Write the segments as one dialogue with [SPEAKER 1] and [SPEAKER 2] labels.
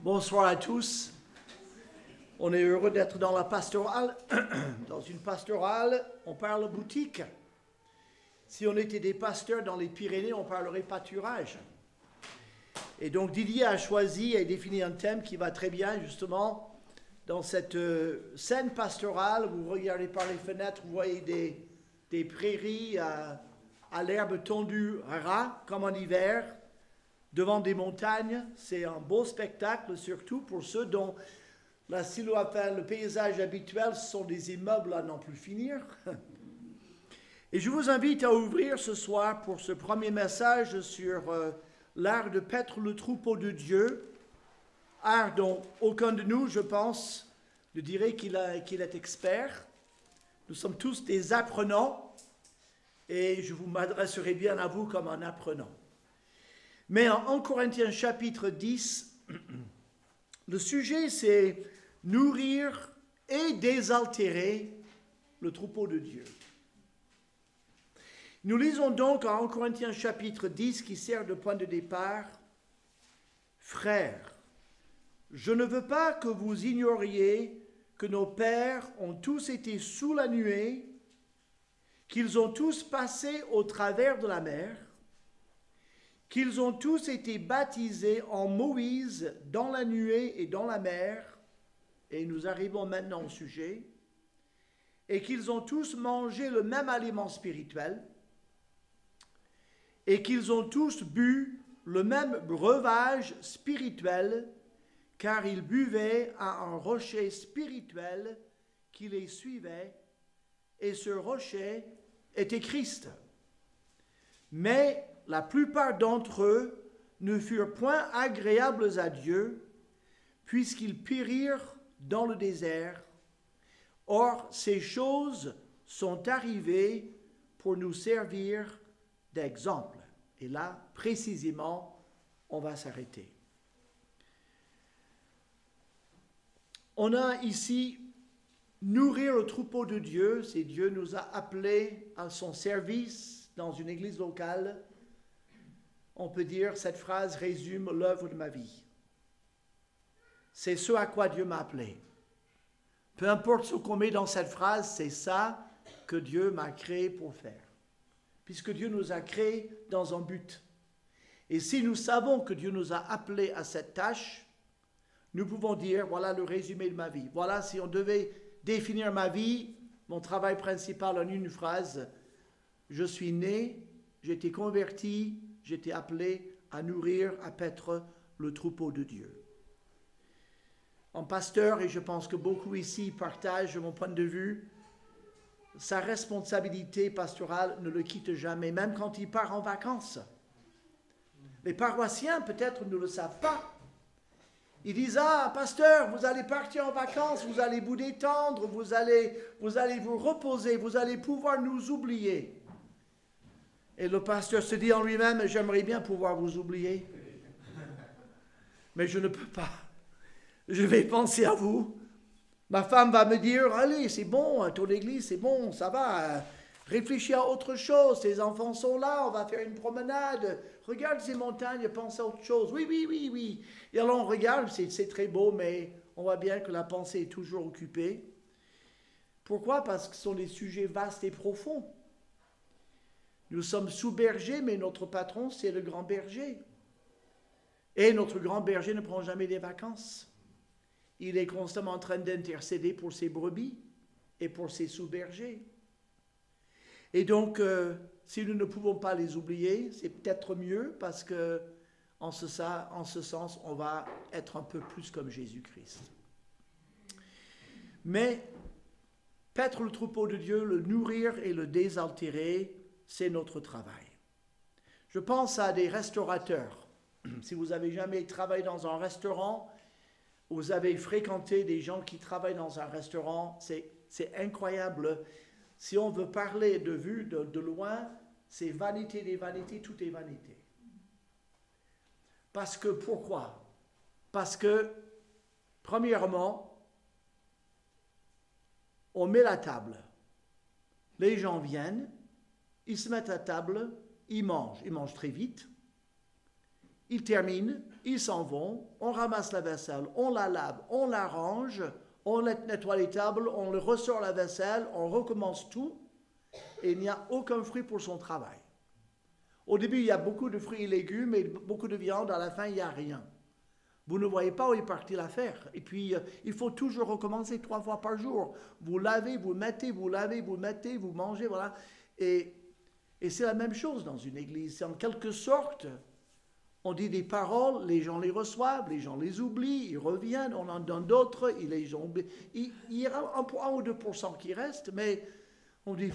[SPEAKER 1] Bonsoir à tous. On est heureux d'être dans la pastorale. Dans une pastorale, on parle boutique. Si on était des pasteurs dans les Pyrénées, on parlerait pâturage. Et donc Didier a choisi et défini un thème qui va très bien justement dans cette scène pastorale. Vous regardez par les fenêtres, vous voyez des prairies à l'herbe tondue ras comme en hiver, devant des montagnes. C'est un beau spectacle, surtout pour ceux dont la silhouette, enfin, le paysage habituel, ce sont des immeubles à n'en plus finir. Et je vous invite à ouvrir ce soir pour ce premier message sur l'art de paître le troupeau de Dieu, art dont aucun de nous, je pense, ne dirait qu'il est expert. Nous sommes tous des apprenants et je vous m'adresserai bien à vous comme un apprenant. Mais en 1 Corinthiens chapitre 10, le sujet c'est nourrir et désaltérer le troupeau de Dieu. Nous lisons donc en 1 Corinthiens chapitre 10 qui sert de point de départ. Frères, je ne veux pas que vous ignoriez que nos pères ont tous été sous la nuée, qu'ils ont tous passé au travers de la mer, qu'ils ont tous été baptisés en Moïse dans la nuée et dans la mer, et nous arrivons maintenant au sujet, et qu'ils ont tous mangé le même aliment spirituel, et qu'ils ont tous bu le même breuvage spirituel, car ils buvaient à un rocher spirituel qui les suivait, et ce rocher était Christ. Mais la plupart d'entre eux ne furent point agréables à Dieu, puisqu'ils périrent dans le désert. Or, ces choses sont arrivées pour nous servir d'exemple. Et là, précisément, on va s'arrêter. On a ici nourrir le troupeau de Dieu. C'est Dieu nous a appelés à son service dans une église locale. On peut dire, cette phrase résume l'œuvre de ma vie. C'est ce à quoi Dieu m'a appelé. Peu importe ce qu'on met dans cette phrase, c'est ça que Dieu m'a créé pour faire. Puisque Dieu nous a créés dans un but. Et si nous savons que Dieu nous a appelés à cette tâche, nous pouvons dire, voilà le résumé de ma vie. Voilà, si on devait définir ma vie, mon travail principal en une phrase, je suis né, j'ai été converti, j'ai été appelé à nourrir, à paître le troupeau de Dieu. En pasteur, et je pense que beaucoup ici partagent mon point de vue, sa responsabilité pastorale ne le quitte jamais, même quand il part en vacances. Les paroissiens, peut-être, ne le savent pas. Ils disent, ah, pasteur, vous allez partir en vacances, vous allez vous détendre, vous allez vous reposer, vous allez pouvoir nous oublier. Et le pasteur se dit en lui-même, j'aimerais bien pouvoir vous oublier, mais je ne peux pas. Je vais penser à vous. Ma femme va me dire, allez, c'est bon, ton église, c'est bon, ça va. Réfléchis à autre chose, tes enfants sont là, on va faire une promenade. Regarde ces montagnes, pense à autre chose. Oui, oui, oui, oui. Et alors on regarde, c'est très beau, mais on voit bien que la pensée est toujours occupée. Pourquoi? Parce que ce sont des sujets vastes et profonds. Nous sommes sous-bergers, mais notre patron, c'est le grand berger. Et notre grand berger ne prend jamais des vacances. Il est constamment en train d'intercéder pour ses brebis et pour ses sous-bergers. Et donc, si nous ne pouvons pas les oublier, c'est peut-être mieux parce que, en ce sens, on va être un peu plus comme Jésus-Christ. Mais, paître le troupeau de Dieu, le nourrir et le désaltérer, c'est notre travail. Je pense à des restaurateurs. Si vous avez jamais travaillé dans un restaurant, vous avez fréquenté des gens qui travaillent dans un restaurant, c'est incroyable. Si on veut parler de vue, de loin, c'est vanité des vanités, tout est vanité. Parce que, pourquoi? Parce que, premièrement, on met la table. Les gens viennent, ils se mettent à table, ils mangent très vite. ils terminent, ils s'en vont, on ramasse la vaisselle, on la lave, on la range, on nettoie les tables, on ressort la vaisselle, on recommence tout, et il n'y a aucun fruit pour son travail. Au début, il y a beaucoup de fruits et légumes et beaucoup de viande, à la fin, il n'y a rien. Vous ne voyez pas où est partie l'affaire. Et puis, il faut toujours recommencer 3 fois par jour. Vous lavez, vous mettez, vous lavez, vous mettez, vous mangez, voilà. Et c'est la même chose dans une église. C'est en quelque sorte, on dit des paroles, les gens les reçoivent, les gens les oublient, ils reviennent, on en donne d'autres, il y a 1 ou 2% qui restent, mais on dit...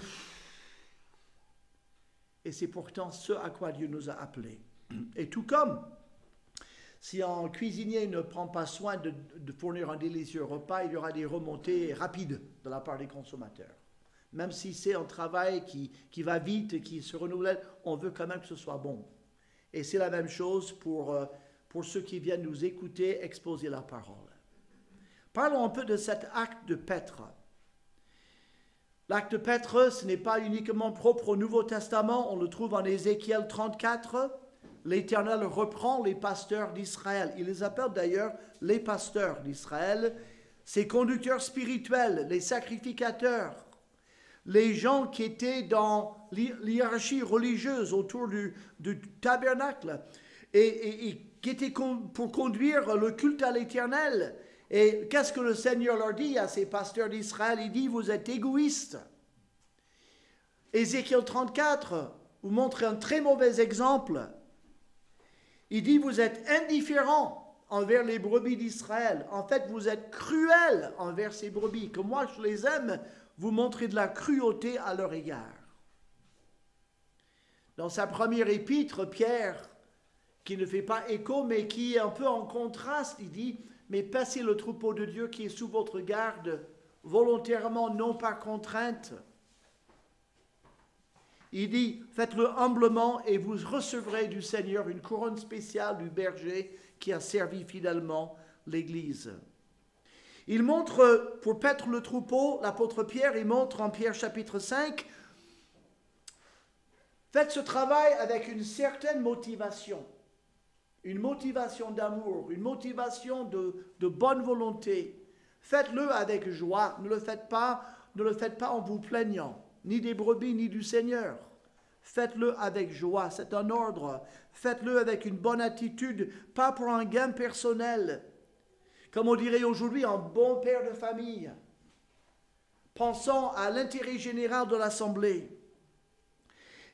[SPEAKER 1] Et c'est pourtant ce à quoi Dieu nous a appelés. Et tout comme, si un cuisinier ne prend pas soin de fournir un délicieux repas, il y aura des remontées rapides de la part des consommateurs. Même si c'est un travail qui va vite, qui se renouvelle, on veut quand même que ce soit bon. Et c'est la même chose pour ceux qui viennent nous écouter exposer la parole. Parlons un peu de cet acte de paître. L'acte de paître, ce n'est pas uniquement propre au Nouveau Testament, on le trouve en Ézéchiel 34. L'Éternel reprend les pasteurs d'Israël. Il les appelle d'ailleurs les pasteurs d'Israël, ses conducteurs spirituels, les sacrificateurs, les gens qui étaient dans l'hiérarchie religieuse autour du tabernacle et qui étaient pour conduire le culte à l'Éternel. Et qu'est-ce que le Seigneur leur dit à ces pasteurs d'Israël? Il dit, vous êtes égoïstes. Ézéchiel 34 vous montre un très mauvais exemple. Il dit, vous êtes indifférents envers les brebis d'Israël. En fait, vous êtes cruels envers ces brebis. Que moi, je les aime, vous montrez de la cruauté à leur égard. Dans sa première épître, Pierre, qui ne fait pas écho, mais qui est un peu en contraste, il dit, mais paissez le troupeau de Dieu qui est sous votre garde, volontairement, non par contrainte. Il dit, faites-le humblement et vous recevrez du Seigneur une couronne spéciale du berger qui a servi fidèlement l'Église. Il montre, pour paître le troupeau, l'apôtre Pierre, il montre en Pierre chapitre 5, faites ce travail avec une certaine motivation. Une motivation d'amour, une motivation de bonne volonté. Faites-le avec joie, ne le faites pas en vous plaignant, ni des brebis, ni du Seigneur. Faites-le avec joie, c'est un ordre. Faites-le avec une bonne attitude, pas pour un gain personnel. Comme on dirait aujourd'hui, un bon père de famille, pensant à l'intérêt général de l'Assemblée.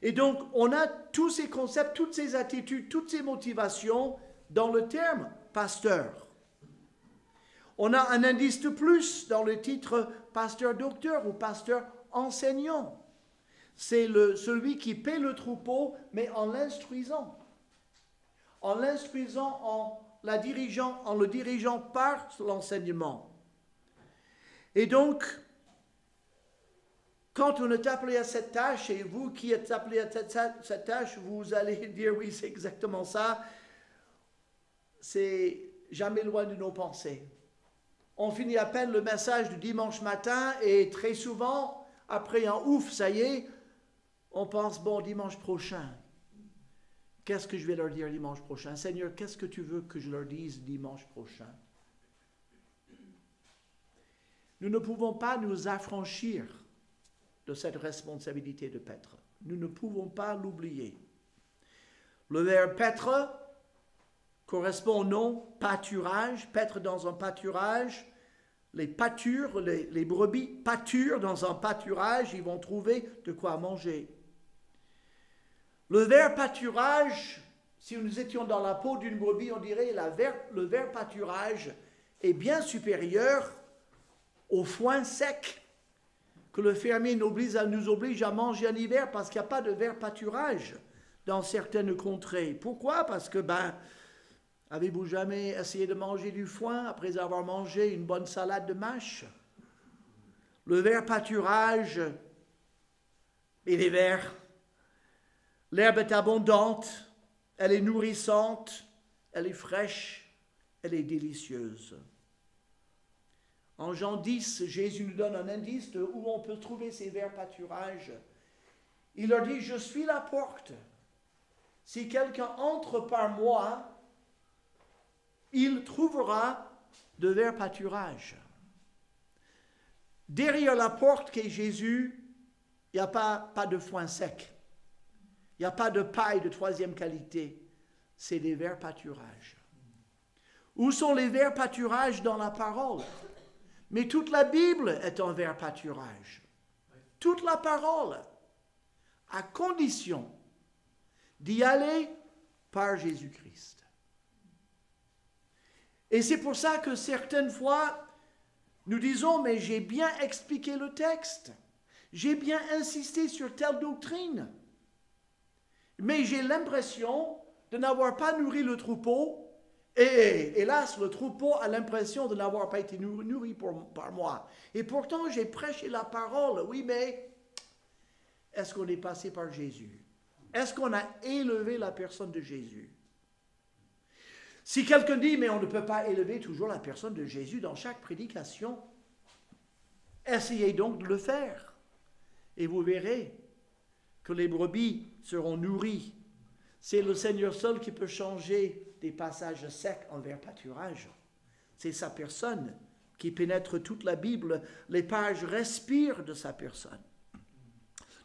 [SPEAKER 1] Et donc, on a tous ces concepts, toutes ces attitudes, toutes ces motivations dans le terme pasteur. On a un indice de plus dans le titre pasteur-docteur ou pasteur-enseignant. C'est celui qui paie le troupeau, mais en l'instruisant. En l'instruisant, en le dirigeant par l'enseignement. Et donc, quand on est appelé à cette tâche, et vous qui êtes appelé à cette tâche, vous allez dire, oui, c'est exactement ça. C'est jamais loin de nos pensées. On finit à peine le message du dimanche matin, et très souvent, après un ouf, ça y est, on pense, bon, dimanche prochain, qu'est-ce que je vais leur dire dimanche prochain? Seigneur, qu'est-ce que tu veux que je leur dise dimanche prochain? Nous ne pouvons pas nous affranchir de cette responsabilité de paître. Nous ne pouvons pas l'oublier. Le verbe paître correspond au nom pâturage, paître dans un pâturage. Les pâtures, les brebis pâturent dans un pâturage, ils vont trouver de quoi manger. Le verbe pâturage, si nous étions dans la peau d'une brebis, on dirait le verbe pâturage est bien supérieur au foin sec que le fermier nous oblige à manger en hiver parce qu'il n'y a pas de verbe pâturage dans certaines contrées. Pourquoi? Parce que, avez-vous jamais essayé de manger du foin après avoir mangé une bonne salade de mâche? Le verbe pâturage, il est vert. L'herbe est abondante, elle est nourrissante, elle est fraîche, elle est délicieuse. En Jean 10, Jésus nous donne un indice de où on peut trouver ces verts pâturages. Il leur dit, je suis la porte. Si quelqu'un entre par moi, il trouvera de verts pâturages. Derrière la porte qu'est Jésus, il n'y a pas de foin sec. Il n'y a pas de paille de troisième qualité. C'est des verts pâturages. Où sont les verts pâturages dans la parole? Mais toute la Bible est un vert pâturage. Toute la parole, à condition d'y aller par Jésus-Christ. Et c'est pour ça que certaines fois, nous disons, mais j'ai bien expliqué le texte. J'ai bien insisté sur telle doctrine. Mais j'ai l'impression de n'avoir pas nourri le troupeau. Et hélas, le troupeau a l'impression de n'avoir pas été nourri par moi. Et pourtant, j'ai prêché la parole. Oui, mais est-ce qu'on est passé par Jésus? Est-ce qu'on a élevé la personne de Jésus? Si quelqu'un dit, mais on ne peut pas élever toujours la personne de Jésus dans chaque prédication, essayez donc de le faire. Et vous verrez que les brebis seront nourries. C'est le Seigneur seul qui peut changer des passages secs en verts pâturage. C'est sa personne qui pénètre toute la Bible. Les pages respirent de sa personne.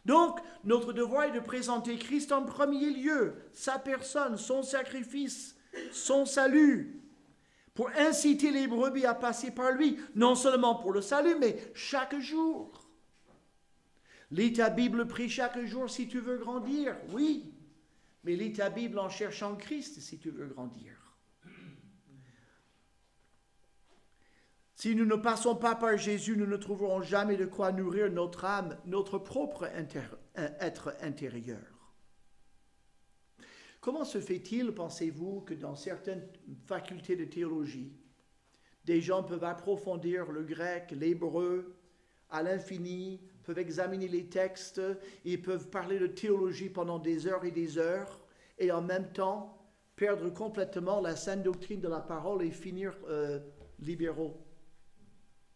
[SPEAKER 1] Donc, notre devoir est de présenter Christ en premier lieu, sa personne, son sacrifice, son salut, pour inciter les brebis à passer par lui, non seulement pour le salut, mais chaque jour. Lis ta Bible, prie chaque jour si tu veux grandir, oui, mais lis ta Bible en cherchant Christ si tu veux grandir. Si nous ne passons pas par Jésus, nous ne trouverons jamais de quoi nourrir notre âme, notre propre être intérieur. Comment se fait-il, pensez-vous, que dans certaines facultés de théologie, des gens peuvent approfondir le grec, l'hébreu, à l'infini, peuvent examiner les textes, et peuvent parler de théologie pendant des heures, et en même temps perdre complètement la saine doctrine de la parole et finir libéraux?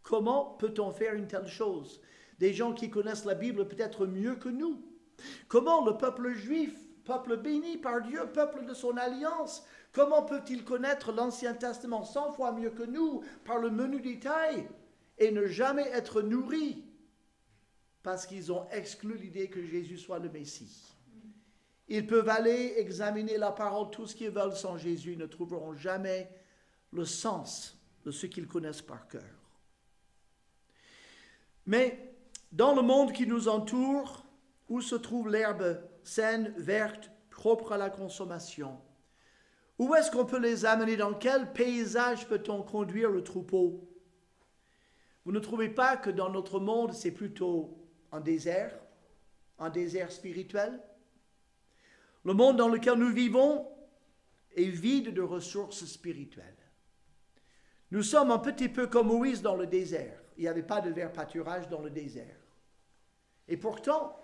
[SPEAKER 1] Comment peut-on faire une telle chose? Des gens qui connaissent la Bible peut-être mieux que nous. Comment le peuple juif, peuple béni par Dieu, peuple de son alliance, comment peut-il connaître l'Ancien Testament 100 fois mieux que nous, par le menu détail, et ne jamais être nourris? Parce qu'ils ont exclu l'idée que Jésus soit le Messie. Ils peuvent aller examiner la parole, tout ce qu'ils veulent sans Jésus, ils ne trouveront jamais le sens de ce qu'ils connaissent par cœur. Mais dans le monde qui nous entoure, où se trouve l'herbe saine, verte, propre à la consommation, où est-ce qu'on peut les amener? Dans quel paysage peut-on conduire le troupeau? Vous ne trouvez pas que dans notre monde, c'est plutôt un désert spirituel? Le monde dans lequel nous vivons est vide de ressources spirituelles. Nous sommes un petit peu comme Moïse dans le désert. Il n'y avait pas de vert pâturage dans le désert. Et pourtant,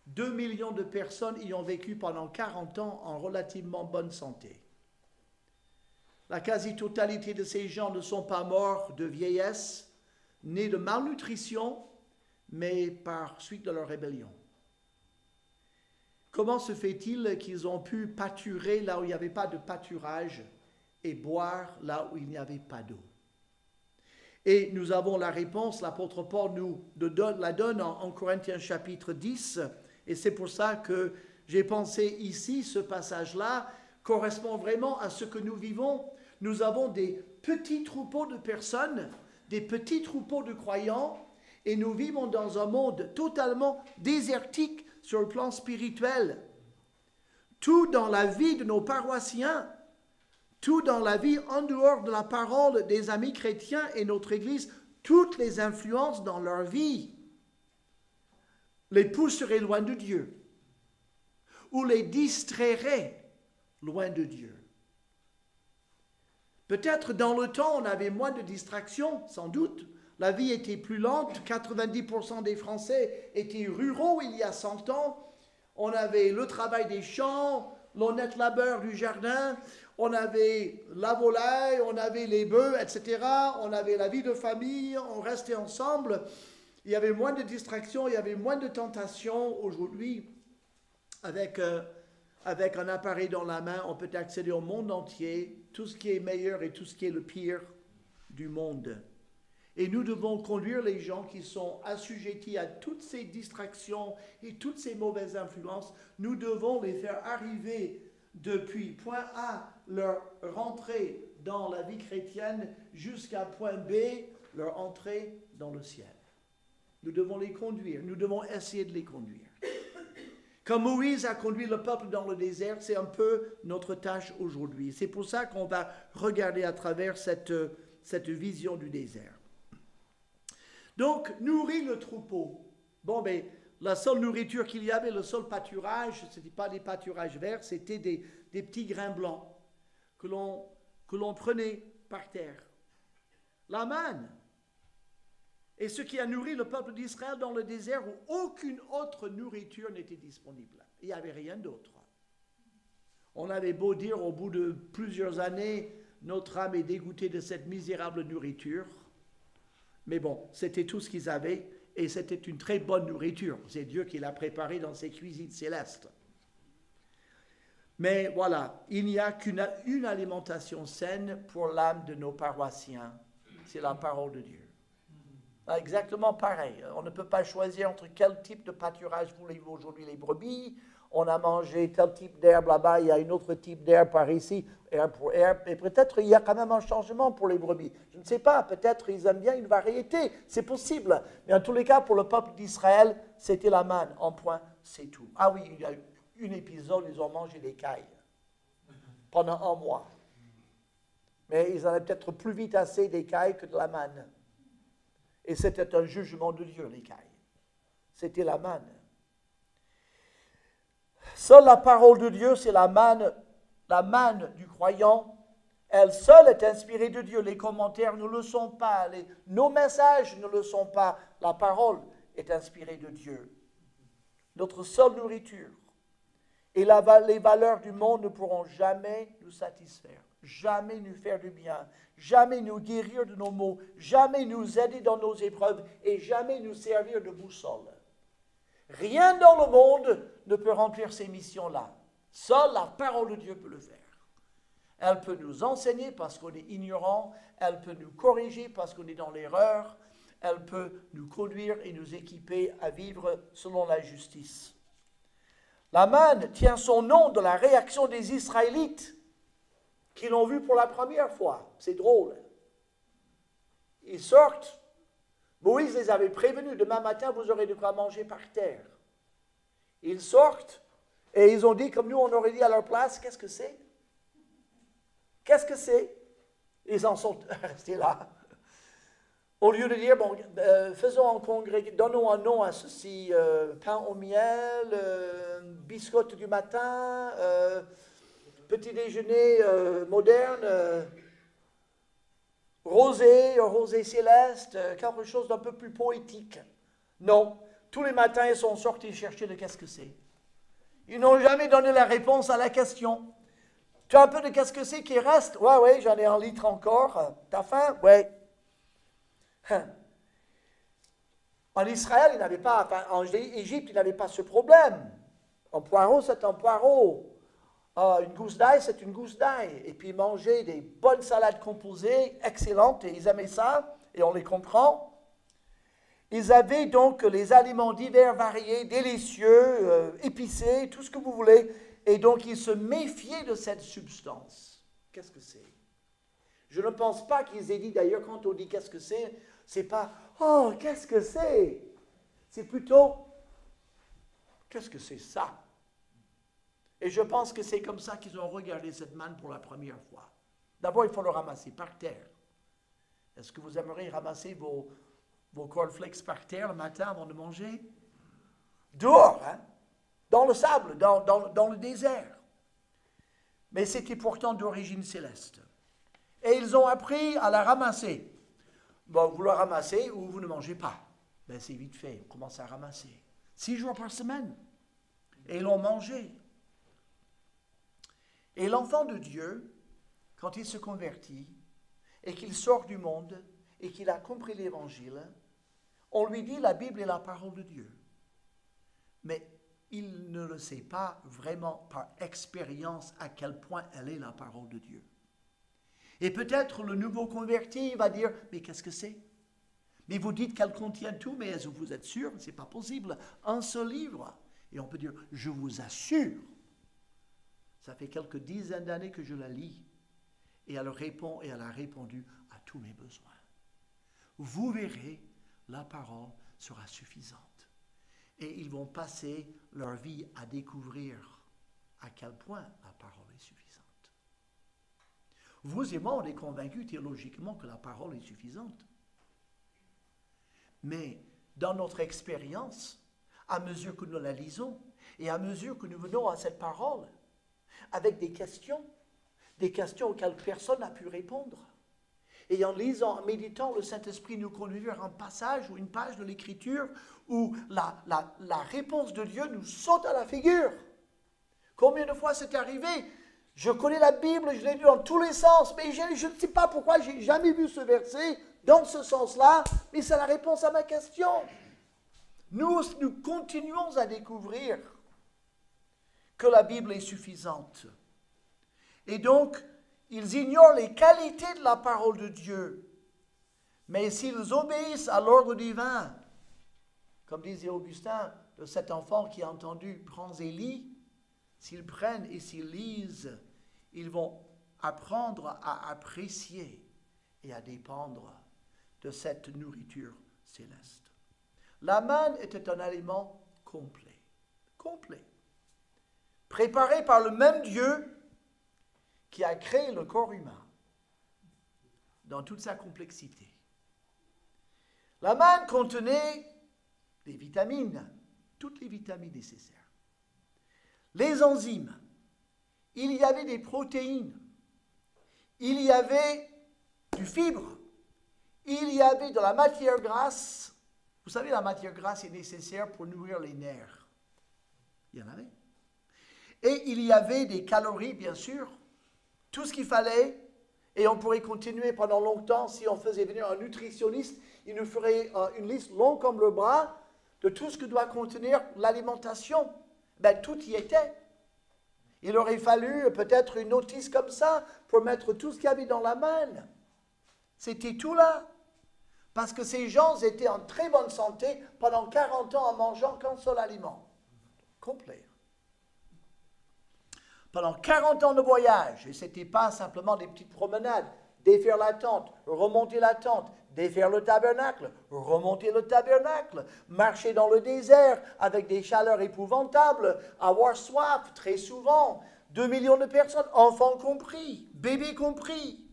[SPEAKER 1] 2 millions de personnes y ont vécu pendant 40 ans en relativement bonne santé. La quasi-totalité de ces gens ne sont pas morts de vieillesse, nés de malnutrition, mais par suite de leur rébellion. Comment se fait-il qu'ils ont pu pâturer là où il n'y avait pas de pâturage et boire là où il n'y avait pas d'eau? Et nous avons la réponse, l'apôtre Paul nous la donne en Corinthiens chapitre 10, et c'est pour ça que j'ai pensé ici, ce passage-là correspond vraiment à ce que nous vivons. Nous avons des petits troupeaux de personnes, des petits troupeaux de croyants, et nous vivons dans un monde totalement désertique sur le plan spirituel. Tout dans la vie de nos paroissiens, tout dans la vie en dehors de la parole des amis chrétiens et notre Église, toutes les influences dans leur vie les pousseraient loin de Dieu ou les distrairaient loin de Dieu. Peut-être dans le temps, on avait moins de distractions, sans doute. La vie était plus lente. 90% des Français étaient ruraux il y a 100 ans. On avait le travail des champs, l'honnête labeur du jardin, on avait la volaille, on avait les bœufs, etc. On avait la vie de famille, on restait ensemble. Il y avait moins de distractions, il y avait moins de tentations. Aujourd'hui, avec avec un appareil dans la main, on peut accéder au monde entier, tout ce qui est meilleur et tout ce qui est le pire du monde. Et nous devons conduire les gens qui sont assujettis à toutes ces distractions et toutes ces mauvaises influences. Nous devons les faire arriver depuis point A, leur rentrée dans la vie chrétienne, jusqu'à point B, leur entrée dans le ciel. Nous devons les conduire, nous devons essayer de les conduire. Comme Moïse a conduit le peuple dans le désert, c'est un peu notre tâche aujourd'hui. C'est pour ça qu'on va regarder à travers cette vision du désert. Donc, nourrir le troupeau. Bon, ben, la seule nourriture qu'il y avait, le seul pâturage, ce n'était pas des pâturages verts, c'était des petits grains blancs que l'on prenait par terre. La manne. Et ce qui a nourri le peuple d'Israël dans le désert où aucune autre nourriture n'était disponible. Il n'y avait rien d'autre. On avait beau dire au bout de plusieurs années, notre âme est dégoûtée de cette misérable nourriture. Mais bon, c'était tout ce qu'ils avaient et c'était une très bonne nourriture. C'est Dieu qui l'a préparée dans ses cuisines célestes. Mais voilà, il n'y a qu'une alimentation saine pour l'âme de nos paroissiens. C'est la parole de Dieu. Exactement pareil. On ne peut pas choisir entre quel type de pâturage voulez-vous aujourd'hui, les brebis. On a mangé tel type d'herbe là-bas, il y a un autre type d'herbe par ici, herbe pour herbe. Et peut-être il y a quand même un changement pour les brebis. Je ne sais pas, peut-être ils aiment bien une variété, c'est possible. Mais en tous les cas, pour le peuple d'Israël, c'était la manne, en point, c'est tout. Ah oui, il y a eu un épisode, ils ont mangé des cailles pendant un mois. Mais ils allaient peut-être plus vite assez des cailles que de la manne. Et c'était un jugement de Dieu, les cailles. C'était la manne. Seule la parole de Dieu, c'est la manne du croyant. Elle seule est inspirée de Dieu. Les commentaires ne le sont pas. Nos messages ne le sont pas. La parole est inspirée de Dieu. Notre seule nourriture. Et les valeurs du monde ne pourront jamais nous satisfaire. Jamais nous faire du bien, jamais nous guérir de nos maux, jamais nous aider dans nos épreuves et jamais nous servir de boussole. Rien dans le monde ne peut remplir ces missions-là. Seule la parole de Dieu peut le faire. Elle peut nous enseigner parce qu'on est ignorant, elle peut nous corriger parce qu'on est dans l'erreur, elle peut nous conduire et nous équiper à vivre selon la justice. La manne tient son nom de la réaction des Israélites qui l'ont vu pour la première fois. C'est drôle. Ils sortent. Moïse les avait prévenus. Demain matin, vous aurez de quoi manger par terre. Ils sortent et ils ont dit, comme nous on aurait dit à leur place, qu'est-ce que c'est? Qu'est-ce que c'est? Ils en sont restés là. Au lieu de dire, bon, faisons en congrès, donnons un nom à ceci, pain au miel, biscotte du matin, petit déjeuner moderne, rosé céleste, quelque chose d'un peu plus poétique. Non, tous les matins, ils sont sortis chercher de qu'est-ce que c'est. Ils n'ont jamais donné la réponse à la question. Tu as un peu de qu'est-ce que c'est qui reste? Ouais, j'en ai un litre encore. T'as faim? Ouais. En Israël, il n'avait pas, en Égypte, il n'avait pas ce problème. Un poireau, c'est un poireau. Une gousse d'ail, c'est une gousse d'ail. Et puis manger des bonnes salades composées, excellentes, et ils aimaient ça, et on les comprend. Ils avaient donc les aliments divers, variés, délicieux, épicés, tout ce que vous voulez, et donc ils se méfiaient de cette substance. Qu'est-ce que c'est? Je ne pense pas qu'ils aient dit, d'ailleurs, quand on dit qu'est-ce que c'est pas « Oh, qu'est-ce que c'est ?» C'est plutôt « Qu'est-ce que c'est ça ?» Et je pense que c'est comme ça qu'ils ont regardé cette manne pour la première fois. D'abord, il faut le ramasser par terre. Est-ce que vous aimeriez ramasser vos cornflakes par terre le matin avant de manger? Dehors, hein? Dans le sable, dans le désert. Mais c'était pourtant d'origine céleste. Et ils ont appris à la ramasser. Bon, vous la ramassez ou vous ne mangez pas. Ben, c'est vite fait, on commence à ramasser. 6 jours par semaine. Et ils l'ont mangé. Et l'enfant de Dieu, quand il se convertit et qu'il sort du monde et qu'il a compris l'Évangile, on lui dit la Bible est la parole de Dieu. Mais il ne le sait pas vraiment par expérience à quel point elle est la parole de Dieu. Et peut-être le nouveau converti va dire, mais qu'est-ce que c'est? Mais vous dites qu'elle contient tout, mais est-ce que vous êtes sûr? Ce n'est pas possible. Un seul livre. Et on peut dire, je vous assure, ça fait quelques dizaines d'années que je la lis. Et elle répond, et elle a répondu à tous mes besoins. Vous verrez, la parole sera suffisante. Et ils vont passer leur vie à découvrir à quel point la parole est suffisante. Vous et moi, on est convaincus théologiquement que la parole est suffisante. Mais dans notre expérience, à mesure que nous la lisons, et à mesure que nous venons à cette parole, avec des questions auxquelles personne n'a pu répondre, et en lisant, en méditant, le Saint-Esprit nous conduit vers un passage ou une page de l'Écriture où la réponse de Dieu nous saute à la figure. Combien de fois c'est arrivé? Je connais la Bible, je l'ai lu dans tous les sens, mais je ne sais pas pourquoi je n'ai jamais vu ce verset dans ce sens-là, mais c'est la réponse à ma question. Nous continuons à découvrir que la Bible est suffisante. Et donc, ils ignorent les qualités de la parole de Dieu. Mais s'ils obéissent à l'ordre divin, comme disait Augustin, de cet enfant qui a entendu « prends et lis », s'ils prennent et s'ils lisent, ils vont apprendre à apprécier et à dépendre de cette nourriture céleste. La manne était un aliment complet, préparé par le même Dieu qui a créé le corps humain dans toute sa complexité. La manne contenait des vitamines, toutes les vitamines nécessaires. Les enzymes, il y avait des protéines, il y avait du fibre, il y avait de la matière grasse. Vous savez, la matière grasse est nécessaire pour nourrir les nerfs. Il y en avait. Et il y avait des calories, bien sûr, tout ce qu'il fallait, et on pourrait continuer pendant longtemps si on faisait venir un nutritionniste, il nous ferait une liste longue comme le bras de tout ce que doit contenir l'alimentation. Ben, tout y était. Il aurait fallu peut-être une notice comme ça pour mettre tout ce qu'il y avait dans la manne. C'était tout là. Parce que ces gens étaient en très bonne santé pendant 40 ans en mangeant qu'un seul aliment. Complet. Pendant 40 ans de voyage, et ce n'était pas simplement des petites promenades, défaire la tente, remonter la tente, défaire le tabernacle, remonter le tabernacle, marcher dans le désert avec des chaleurs épouvantables, avoir soif très souvent, 2 millions de personnes, enfants compris, bébés compris.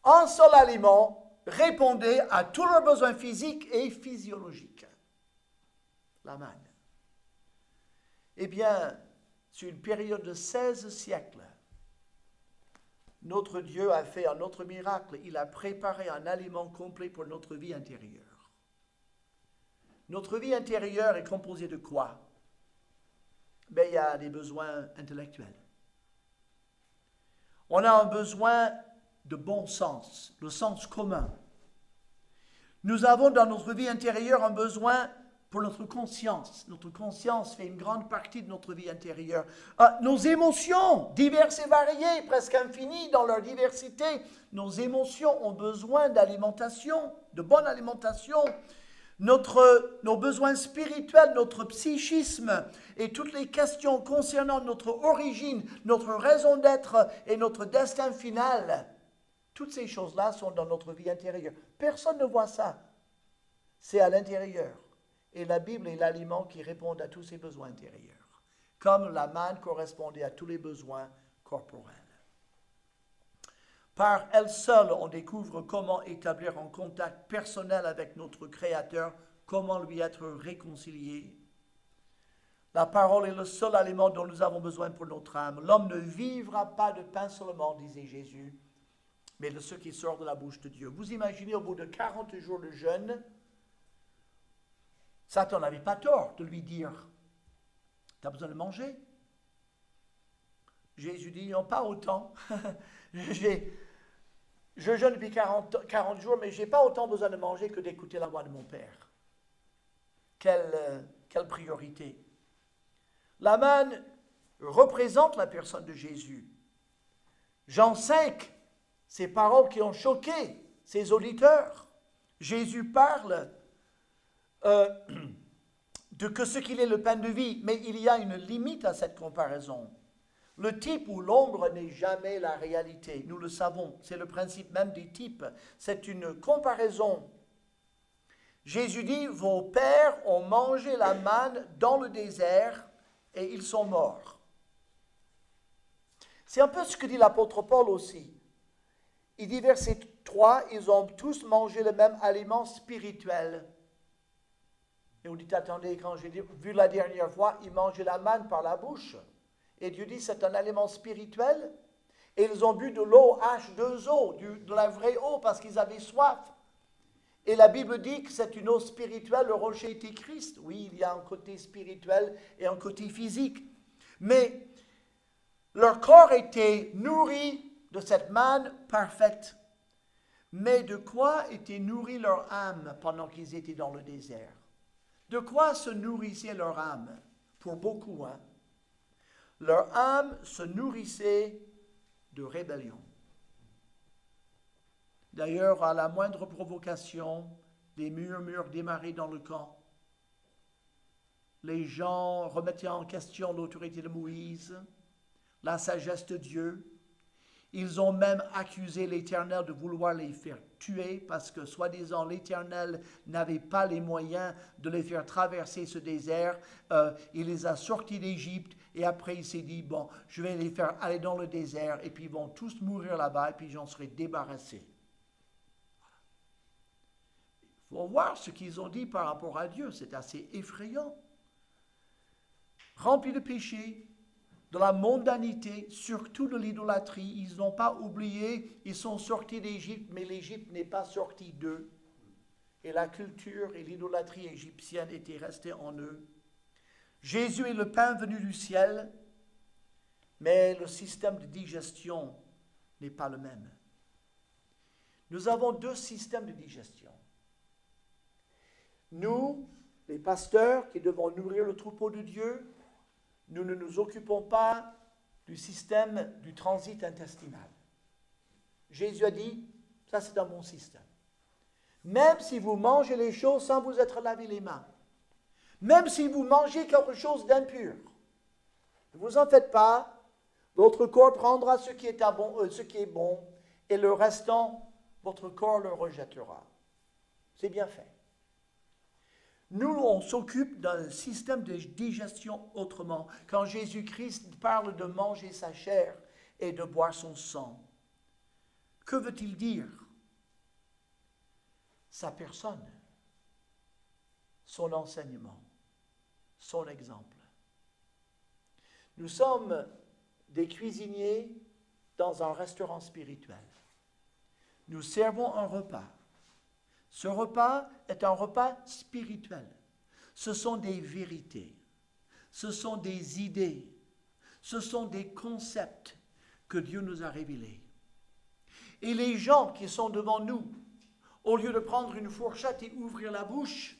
[SPEAKER 1] Un seul aliment répondait à tous leurs besoins physiques et physiologiques. La manne. Eh bien, sur une période de 16 siècles, notre Dieu a fait un autre miracle. Il a préparé un aliment complet pour notre vie intérieure. Notre vie intérieure est composée de quoi? Ben, il y a des besoins intellectuels. On a un besoin de bon sens, le sens commun. Nous avons dans notre vie intérieure un besoin pour notre conscience. Notre conscience fait une grande partie de notre vie intérieure. Nos émotions, diverses et variées, presque infinies dans leur diversité, nos émotions ont besoin d'alimentation, de bonne alimentation. Nos besoins spirituels, notre psychisme et toutes les questions concernant notre origine, notre raison d'être et notre destin final, toutes ces choses-là sont dans notre vie intérieure. Personne ne voit ça. C'est à l'intérieur. Et la Bible est l'aliment qui répond à tous ces besoins intérieurs, comme la manne correspondait à tous les besoins corporels. Par elle seule, on découvre comment établir un contact personnel avec notre Créateur, comment lui être réconcilié. La parole est le seul aliment dont nous avons besoin pour notre âme. L'homme ne vivra pas de pain seulement, disait Jésus, mais de ce qui sort de la bouche de Dieu. Vous imaginez, au bout de 40 jours de jeûne, Satan n'avait pas tort de lui dire « Tu as besoin de manger ?» Jésus dit « Non, pas autant. Je jeûne depuis 40 jours, mais je n'ai pas autant besoin de manger que d'écouter la voix de mon Père. » Quelle quelle priorité. La manne représente la personne de Jésus. Jean 5, ces paroles qui ont choqué ses auditeurs. Jésus parle de que ce qu'il est le pain de vie, mais il y a une limite à cette comparaison. Le type ou l'ombre n'est jamais la réalité, nous le savons, c'est le principe même des types, c'est une comparaison. Jésus dit, vos pères ont mangé la manne dans le désert et ils sont morts. C'est un peu ce que dit l'apôtre Paul aussi. Il dit verset 3, ils ont tous mangé le même aliment spirituel. Et on dit, attendez, quand j'ai vu la dernière fois, ils mangeaient la manne par la bouche. Et Dieu dit, c'est un aliment spirituel. Et ils ont bu de l'eau H2O, de la vraie eau, parce qu'ils avaient soif. Et la Bible dit que c'est une eau spirituelle, le rocher était Christ. Oui, il y a un côté spirituel et un côté physique. Mais leur corps était nourri de cette manne parfaite. Mais de quoi était nourrie leur âme pendant qu'ils étaient dans le désert? De quoi se nourrissait leur âme? Pour beaucoup, hein? Leur âme se nourrissait de rébellion. D'ailleurs, à la moindre provocation, des murmures démarraient dans le camp. Les gens remettaient en question l'autorité de Moïse, la sagesse de Dieu. Ils ont même accusé l'Éternel de vouloir les faire tuer parce que, soi-disant, l'Éternel n'avait pas les moyens de les faire traverser ce désert. Il les a sortis d'Égypte et après il s'est dit, bon, je vais les faire aller dans le désert et puis ils vont tous mourir là-bas et puis j'en serai débarrassé. Il faut voir ce qu'ils ont dit par rapport à Dieu, c'est assez effrayant. Remplis de péché, de la mondanité, surtout de l'idolâtrie. Ils n'ont pas oublié, ils sont sortis d'Égypte, mais l'Égypte n'est pas sortie d'eux. Et la culture et l'idolâtrie égyptienne étaient restées en eux. Jésus est le pain venu du ciel, mais le système de digestion n'est pas le même. Nous avons deux systèmes de digestion. Nous, les pasteurs qui devons nourrir le troupeau de Dieu, nous ne nous occupons pas du système du transit intestinal. Jésus a dit, ça c'est un bon système. Même si vous mangez les choses sans vous être lavé les mains, même si vous mangez quelque chose d'impur, ne vous en faites pas, votre corps prendra ce qui est bon, et le restant, votre corps le rejettera. C'est bien fait. Nous, on s'occupe d'un système de digestion autrement. Quand Jésus-Christ parle de manger sa chair et de boire son sang, que veut-il dire? Sa personne, son enseignement, son exemple. Nous sommes des cuisiniers dans un restaurant spirituel. Nous servons un repas. Ce repas est un repas spirituel. Ce sont des vérités, ce sont des idées, ce sont des concepts que Dieu nous a révélés. Et les gens qui sont devant nous, au lieu de prendre une fourchette et ouvrir la bouche,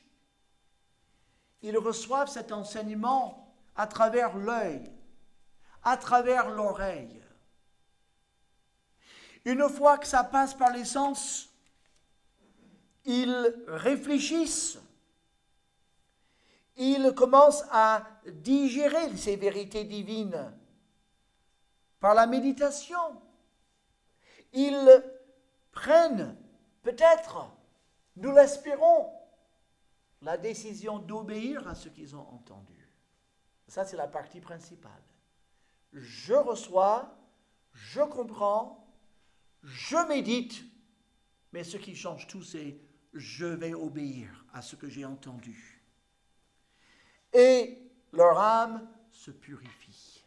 [SPEAKER 1] ils reçoivent cet enseignement à travers l'œil, à travers l'oreille. Une fois que ça passe par les sens, ils réfléchissent, ils commencent à digérer ces vérités divines par la méditation. Ils prennent, peut-être, nous l'espérons, la décision d'obéir à ce qu'ils ont entendu. Ça, c'est la partie principale. Je reçois, je comprends, je médite, mais ce qui change tout, c'est je vais obéir à ce que j'ai entendu. Et leur âme se purifie.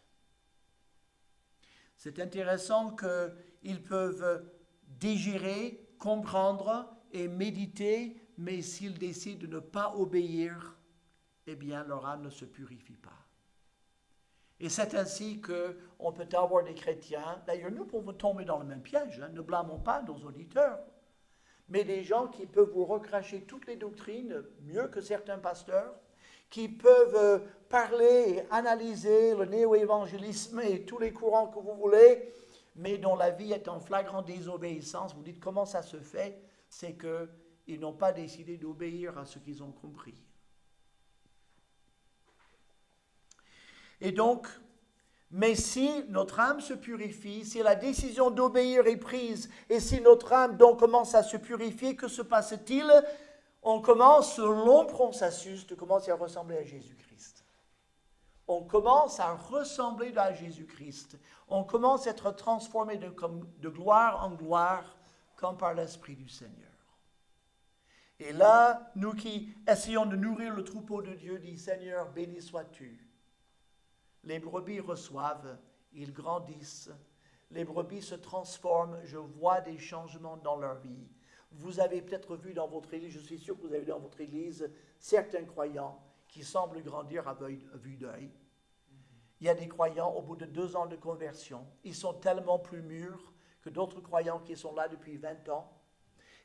[SPEAKER 1] C'est intéressant qu'ils peuvent digérer, comprendre et méditer, mais s'ils décident de ne pas obéir, eh bien leur âme ne se purifie pas. Et c'est ainsi qu'on peut avoir des chrétiens, d'ailleurs nous pouvons tomber dans le même piège, hein, ne blâmons pas nos auditeurs, mais des gens qui peuvent vous recracher toutes les doctrines mieux que certains pasteurs, qui peuvent parler et analyser le néo-évangélisme et tous les courants que vous voulez, mais dont la vie est en flagrante désobéissance. Vous dites comment ça se fait? C'est qu'ils n'ont pas décidé d'obéir à ce qu'ils ont compris. Et donc, mais si notre âme se purifie, si la décision d'obéir est prise, et si notre âme donc commence à se purifier, que se passe-t-il? On commence, selon processus, de commencer à ressembler à Jésus-Christ. On commence à ressembler à Jésus-Christ. On commence à être transformé de gloire en gloire, comme par l'Esprit du Seigneur. Et là, nous qui essayons de nourrir le troupeau de Dieu, dit Seigneur, béni sois-tu. Les brebis reçoivent, ils grandissent, les brebis se transforment, je vois des changements dans leur vie. Vous avez peut-être vu dans votre église, je suis sûr que vous avez vu dans votre église, certains croyants qui semblent grandir à vue d'œil. Il y a des croyants, au bout de 2 ans de conversion, ils sont tellement plus mûrs que d'autres croyants qui sont là depuis 20 ans.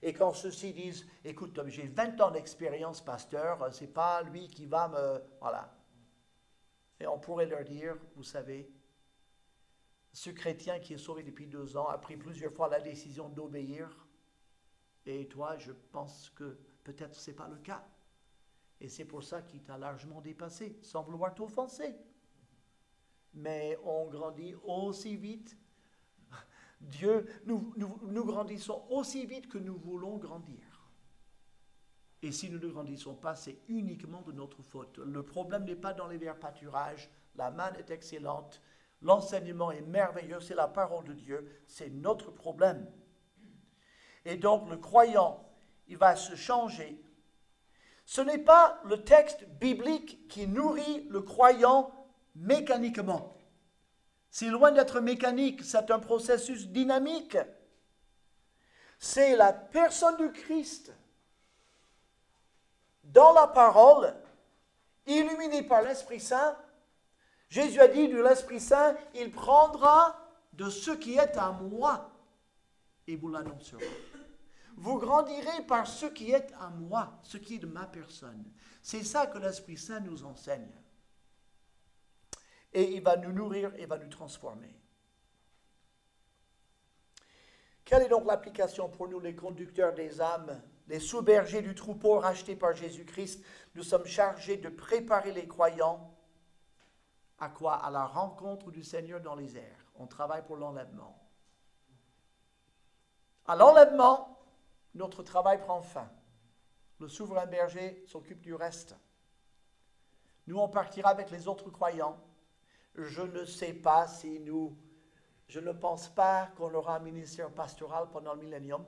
[SPEAKER 1] Et quand ceux-ci disent, écoute, j'ai 20 ans d'expérience, pasteur, c'est pas lui qui va me... Voilà. Et on pourrait leur dire, vous savez, ce chrétien qui est sauvé depuis 2 ans a pris plusieurs fois la décision d'obéir. Et toi, je pense que peut-être ce n'est pas le cas. Et c'est pour ça qu'il t'a largement dépassé, sans vouloir t'offenser. Mais on grandit aussi vite. Dieu, nous grandissons aussi vite que nous voulons grandir. Et si nous ne grandissons pas, c'est uniquement de notre faute. Le problème n'est pas dans les verts pâturages. La manne est excellente. L'enseignement est merveilleux. C'est la parole de Dieu. C'est notre problème. Et donc, le croyant, il va se changer. Ce n'est pas le texte biblique qui nourrit le croyant mécaniquement. C'est loin d'être mécanique. C'est un processus dynamique. C'est la personne du Christ dans la parole, illuminé par l'Esprit Saint. Jésus a dit de l'Esprit Saint, il prendra de ce qui est à moi et vous l'annoncerez. Vous grandirez par ce qui est à moi, ce qui est de ma personne. C'est ça que l'Esprit Saint nous enseigne. Et il va nous nourrir et va nous transformer. Quelle est donc l'application pour nous, les conducteurs des âmes, les sous-bergers du troupeau rachetés par Jésus-Christ? Nous sommes chargés de préparer les croyants à quoi? À la rencontre du Seigneur dans les airs. On travaille pour l'enlèvement. À l'enlèvement, notre travail prend fin. Le souverain berger s'occupe du reste. Nous, on partira avec les autres croyants. Je ne sais pas si nous... Je ne pense pas qu'on aura un ministère pastoral pendant le millénium.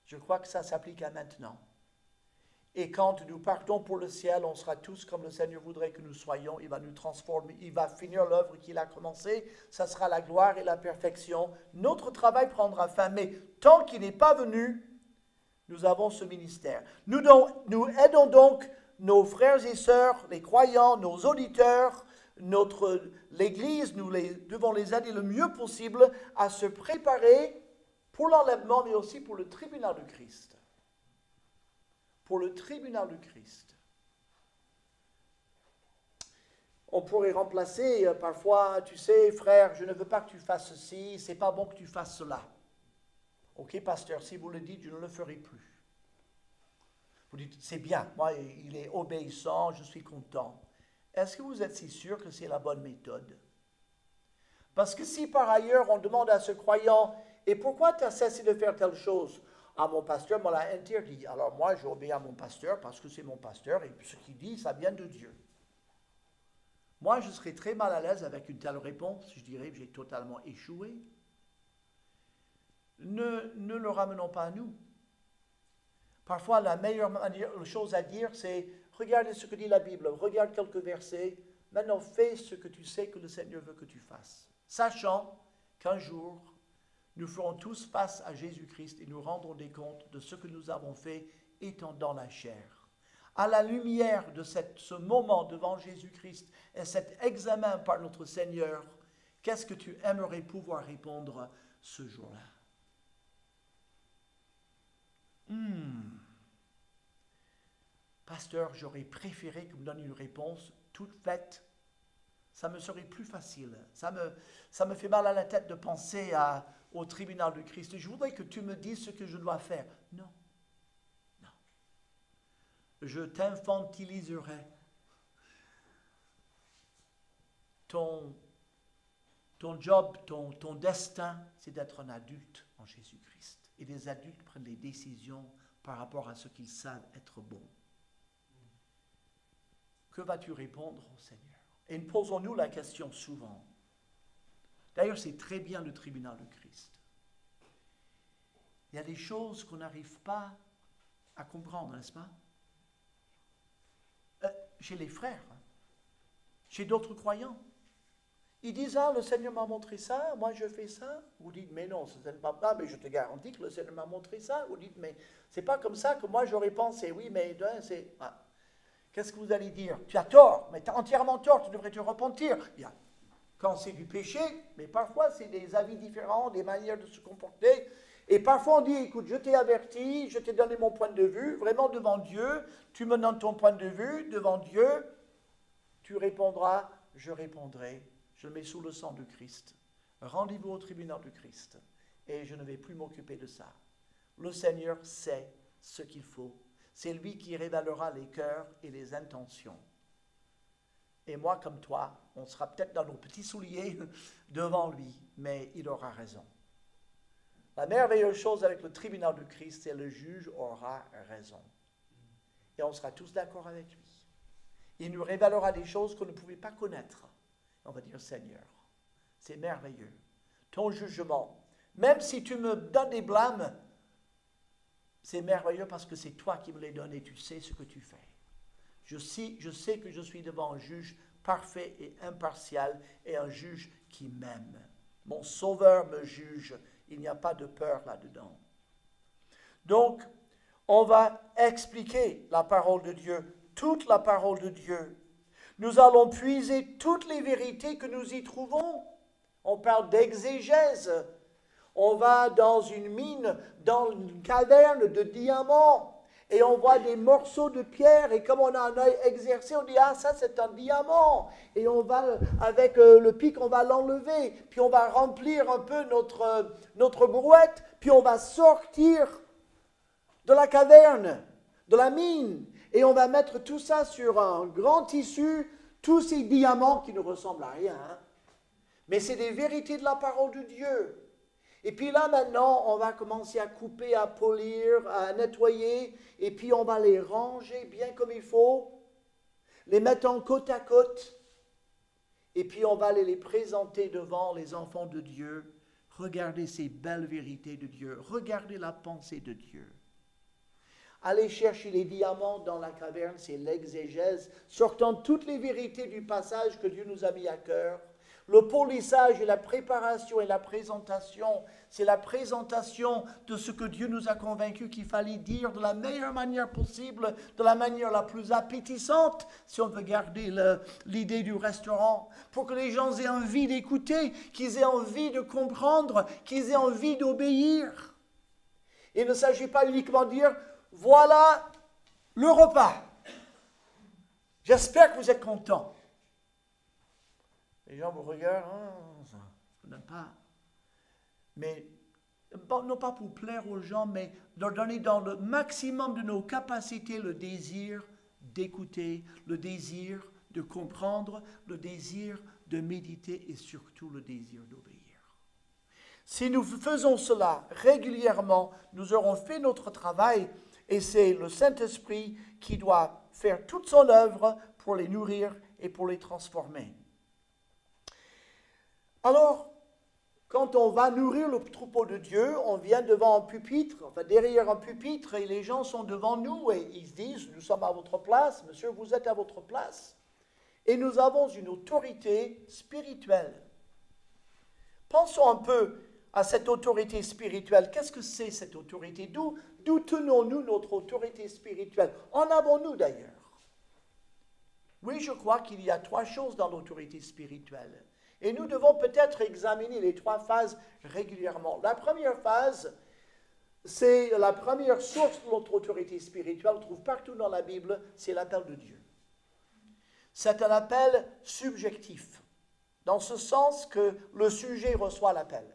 [SPEAKER 1] Je crois que ça s'applique à maintenant. Et quand nous partons pour le ciel, on sera tous comme le Seigneur voudrait que nous soyons. Il va nous transformer, il va finir l'œuvre qu'il a commencée. Ça sera la gloire et la perfection. Notre travail prendra fin, mais tant qu'il n'est pas venu, nous avons ce ministère. Nous aidons donc nos frères et sœurs, les croyants, nos auditeurs, l'Église, nous devons les aider le mieux possible à se préparer pour l'enlèvement, mais aussi pour le tribunal de Christ. Pour le tribunal de Christ. On pourrait remplacer parfois, tu sais, frère, je ne veux pas que tu fasses ceci, c'est pas bon que tu fasses cela. Ok, pasteur, si vous le dites, je ne le ferai plus. Vous dites, c'est bien, moi, il est obéissant, je suis content. Est-ce que vous êtes si sûr que c'est la bonne méthode? Parce que si par ailleurs on demande à ce croyant, et pourquoi tu as cessé de faire telle chose? Ah, mon pasteur me l'a interdit. Alors moi, j'obéis à mon pasteur parce que c'est mon pasteur et ce qu'il dit, ça vient de Dieu. Moi, je serais très mal à l'aise avec une telle réponse. Je dirais que j'ai totalement échoué. Ne le ramenons pas à nous. Parfois, la meilleure chose à dire, c'est regardez ce que dit la Bible, regarde quelques versets, maintenant fais ce que tu sais que le Seigneur veut que tu fasses. Sachant qu'un jour, nous ferons tous face à Jésus-Christ et nous rendrons des comptes de ce que nous avons fait étant dans la chair. À la lumière de ce moment devant Jésus-Christ et cet examen par notre Seigneur, qu'est-ce que tu aimerais pouvoir répondre ce jour-là? pasteur, j'aurais préféré que vous me donniez une réponse toute faite. Ça me serait plus facile. Ça me fait mal à la tête de penser au tribunal du Christ. Je voudrais que tu me dises ce que je dois faire. Non. Non. Je t'infantiliserai. Ton job, ton destin, c'est d'être un adulte en Jésus-Christ. Et les adultes prennent des décisions par rapport à ce qu'ils savent être bon. Que vas-tu répondre au Seigneur? Et posons-nous la question souvent. D'ailleurs, c'est très bien le tribunal de Christ. Il y a des choses qu'on n'arrive pas à comprendre, n'est-ce pas? Chez les frères, chez d'autres croyants. Ils disent, ah, le Seigneur m'a montré ça, moi je fais ça. Vous dites, mais non, ce n'est pas ça, mais je te garantis que le Seigneur m'a montré ça. Vous dites, mais c'est pas comme ça que moi j'aurais pensé. Oui, mais c'est... Ah. Qu'est-ce que vous allez dire? Tu as tort, mais tu as entièrement tort, tu devrais te repentir. Quand c'est du péché, mais parfois c'est des avis différents, des manières de se comporter. Et parfois on dit, écoute, je t'ai averti, je t'ai donné mon point de vue, vraiment devant Dieu, tu me donnes ton point de vue, devant Dieu, tu répondras, je répondrai. Je le mets sous le sang de Christ. Rendez-vous au tribunal de Christ. Et je ne vais plus m'occuper de ça. Le Seigneur sait ce qu'il faut. C'est lui qui révélera les cœurs et les intentions. Et moi, comme toi, on sera peut-être dans nos petits souliers devant lui, mais il aura raison. La merveilleuse chose avec le tribunal de Christ, c'est que le juge aura raison. Et on sera tous d'accord avec lui. Il nous révélera des choses qu'on ne pouvait pas connaître. On va dire, Seigneur, c'est merveilleux. Ton jugement, même si tu me donnes des blâmes, c'est merveilleux parce que c'est toi qui me les donnes et tu sais ce que tu fais. Je sais que je suis devant un juge parfait et impartial et un juge qui m'aime. Mon Sauveur me juge. Il n'y a pas de peur là-dedans. Donc, on va expliquer la parole de Dieu, toute la parole de Dieu. Nous allons puiser toutes les vérités que nous y trouvons. On parle d'exégèse. On va dans une mine, dans une caverne de diamants, et on voit des morceaux de pierre, et comme on a un œil exercé, on dit, ah, ça c'est un diamant. Et on va, avec le pic, on va l'enlever, puis on va remplir un peu notre brouette, puis on va sortir de la caverne, de la mine, et on va mettre tout ça sur un grand tissu, tous ces diamants qui ne ressemblent à rien. Hein. Mais c'est des vérités de la parole de Dieu. Et puis là, maintenant, on va commencer à couper, à polir, à nettoyer, et puis on va les ranger bien comme il faut, les mettre en côte à côte, et puis on va aller les présenter devant les enfants de Dieu. Regardez ces belles vérités de Dieu. Regardez la pensée de Dieu. Aller chercher les diamants dans la caverne, c'est l'exégèse, sortant toutes les vérités du passage que Dieu nous a mis à cœur. Le polissage et la préparation et la présentation, c'est la présentation de ce que Dieu nous a convaincus qu'il fallait dire de la meilleure manière possible, de la manière la plus appétissante, si on veut garder l'idée du restaurant, pour que les gens aient envie d'écouter, qu'ils aient envie de comprendre, qu'ils aient envie d'obéir. Il ne s'agit pas uniquement de dire, voilà le repas. J'espère que vous êtes contents. Les gens vous regardent, ça ne donne pas. Mais, non pas pour plaire aux gens, mais leur donner dans le maximum de nos capacités le désir d'écouter, le désir de comprendre, le désir de méditer et surtout le désir d'obéir. Si nous faisons cela régulièrement, nous aurons fait notre travail et c'est le Saint-Esprit qui doit faire toute son œuvre pour les nourrir et pour les transformer. Alors, quand on va nourrir le troupeau de Dieu, on vient devant un pupitre, enfin derrière un pupitre, et les gens sont devant nous, et ils se disent, nous sommes à votre place, monsieur, vous êtes à votre place, et nous avons une autorité spirituelle. Pensons un peu à cette autorité spirituelle. Qu'est-ce que c'est cette autorité? D'où tenons-nous notre autorité spirituelle? En avons-nous d'ailleurs? Oui, je crois qu'il y a 3 choses dans l'autorité spirituelle. Et nous devons peut-être examiner les 3 phases régulièrement. La première phase, c'est la première source de notre autorité spirituelle, on trouve partout dans la Bible, c'est l'appel de Dieu. C'est un appel subjectif, dans ce sens que le sujet reçoit l'appel.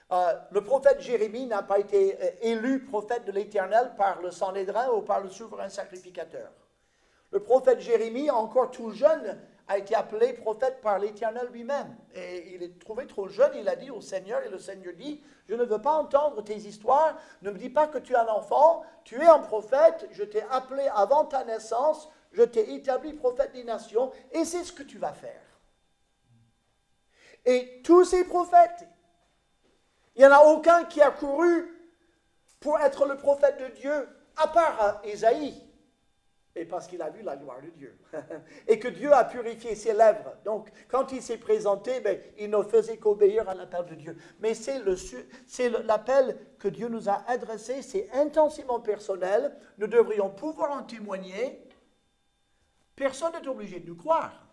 [SPEAKER 1] Le prophète Jérémie n'a pas été élu prophète de l'Éternel par le Sanhédrin ou par le souverain sacrificateur. Le prophète Jérémie, encore tout jeune, a été appelé prophète par l'Éternel lui-même. Et il est trouvé trop jeune, il a dit au Seigneur, et le Seigneur dit, je ne veux pas entendre tes histoires, ne me dis pas que tu es un enfant, tu es un prophète, je t'ai appelé avant ta naissance, je t'ai établi prophète des nations, et c'est ce que tu vas faire. Et tous ces prophètes, il n'y en a aucun qui a couru pour être le prophète de Dieu, à part Ésaïe. Et parce qu'il a vu la gloire de Dieu. Et que Dieu a purifié ses lèvres. Donc, quand il s'est présenté, il ne faisait qu'obéir à l'appel de Dieu. Mais c'est l'appel que Dieu nous a adressé, c'est intensément personnel. Nous devrions pouvoir en témoigner. Personne n'est obligé de nous croire.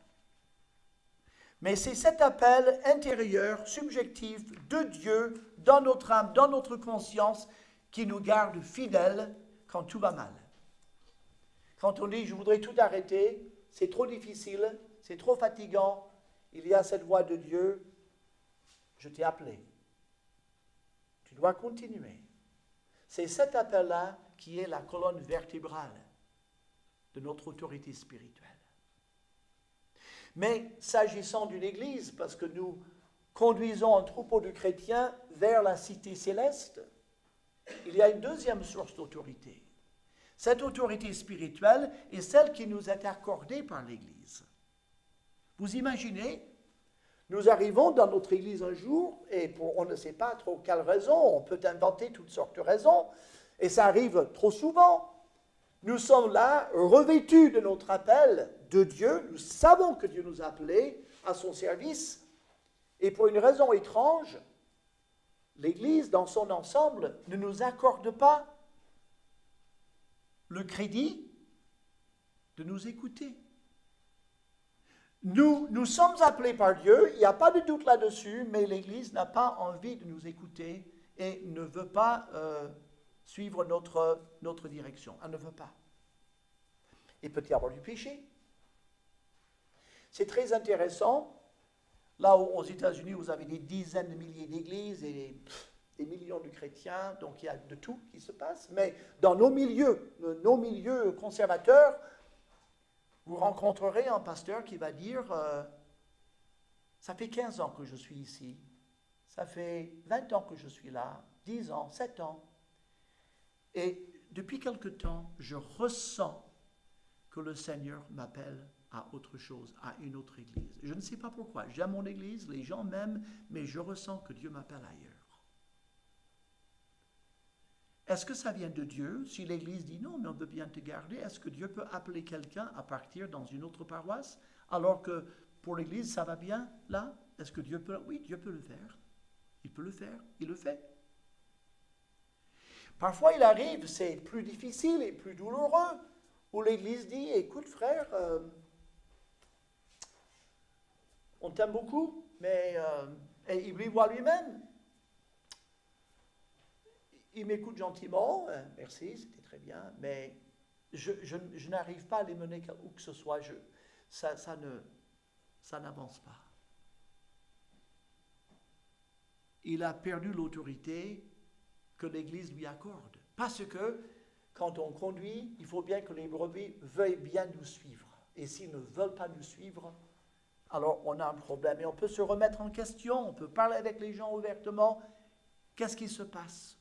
[SPEAKER 1] Mais c'est cet appel intérieur, subjectif, de Dieu, dans notre âme, dans notre conscience, qui nous garde fidèles quand tout va mal. Quand on dit « je voudrais tout arrêter », c'est trop difficile, c'est trop fatigant, il y a cette voix de Dieu, je t'ai appelé. Tu dois continuer. C'est cet appel-là qui est la colonne vertébrale de notre autorité spirituelle. Mais s'agissant d'une église, parce que nous conduisons un troupeau de chrétiens vers la cité céleste, il y a une deuxième source d'autorité. Cette autorité spirituelle est celle qui nous est accordée par l'Église. Vous imaginez, nous arrivons dans notre Église un jour, et on ne sait pas trop quelle raison, on peut inventer toutes sortes de raisons, et ça arrive trop souvent. Nous sommes là, revêtus de notre appel de Dieu, nous savons que Dieu nous a appelés à son service, et pour une raison étrange, l'Église dans son ensemble ne nous accorde pas le crédit de nous écouter. Nous sommes appelés par Dieu, il n'y a pas de doute là-dessus, mais l'Église n'a pas envie de nous écouter et ne veut pas suivre notre direction. Elle ne veut pas. Il peut y avoir du péché. C'est très intéressant. Là, aux États-Unis, vous avez des dizaines de milliers d'églises et des millions de chrétiens, donc il y a de tout qui se passe. Mais dans nos milieux conservateurs, vous rencontrerez un pasteur qui va dire ça fait 15 ans que je suis ici, ça fait 20 ans que je suis là, 10 ans, 7 ans. Et depuis quelque temps, je ressens que le Seigneur m'appelle à autre chose, à une autre église. Je ne sais pas pourquoi. J'aime mon église, les gens m'aiment, mais je ressens que Dieu m'appelle ailleurs. Est-ce que ça vient de Dieu? Si l'église dit non, mais on veut bien te garder, est-ce que Dieu peut appeler quelqu'un à partir dans une autre paroisse, alors que pour l'église, ça va bien là? Est-ce que Dieu peut? Oui, Dieu peut le faire. Il peut le faire. Il le fait. Parfois, il arrive, c'est plus difficile et plus douloureux, où l'église dit, écoute frère, on t'aime beaucoup, mais et il lui voit lui-même. Il m'écoute gentiment, merci, c'était très bien, mais je n'arrive pas à les mener où que ce soit, ça n'avance pas. Il a perdu l'autorité que l'Église lui accorde. Parce que, quand on conduit, il faut bien que les brebis veuillent bien nous suivre. Et s'ils ne veulent pas nous suivre, alors on a un problème. Et on peut se remettre en question, on peut parler avec les gens ouvertement. Qu'est-ce qui se passe?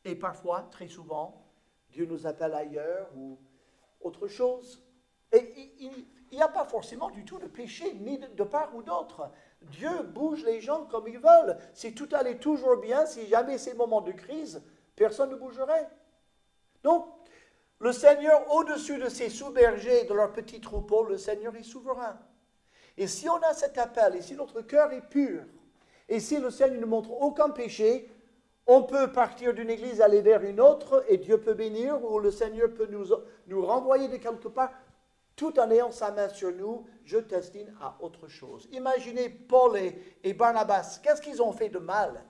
[SPEAKER 1] Et parfois, très souvent, Dieu nous appelle ailleurs ou autre chose. Et il n'y a pas forcément du tout de péché, ni de part ou d'autre. Dieu bouge les gens comme ils veulent. Si tout allait toujours bien, si jamais ces moments de crise, personne ne bougerait. Donc, le Seigneur, au-dessus de ses sous-bergers, de leurs petits troupeaux, le Seigneur est souverain. Et si on a cet appel, et si notre cœur est pur, et si le Seigneur ne montre aucun péché, on peut partir d'une église, aller vers une autre, et Dieu peut bénir, ou le Seigneur peut nous renvoyer de quelque part, tout en ayant sa main sur nous, je destine à autre chose. Imaginez Paul et Barnabas, qu'est-ce qu'ils ont fait de mal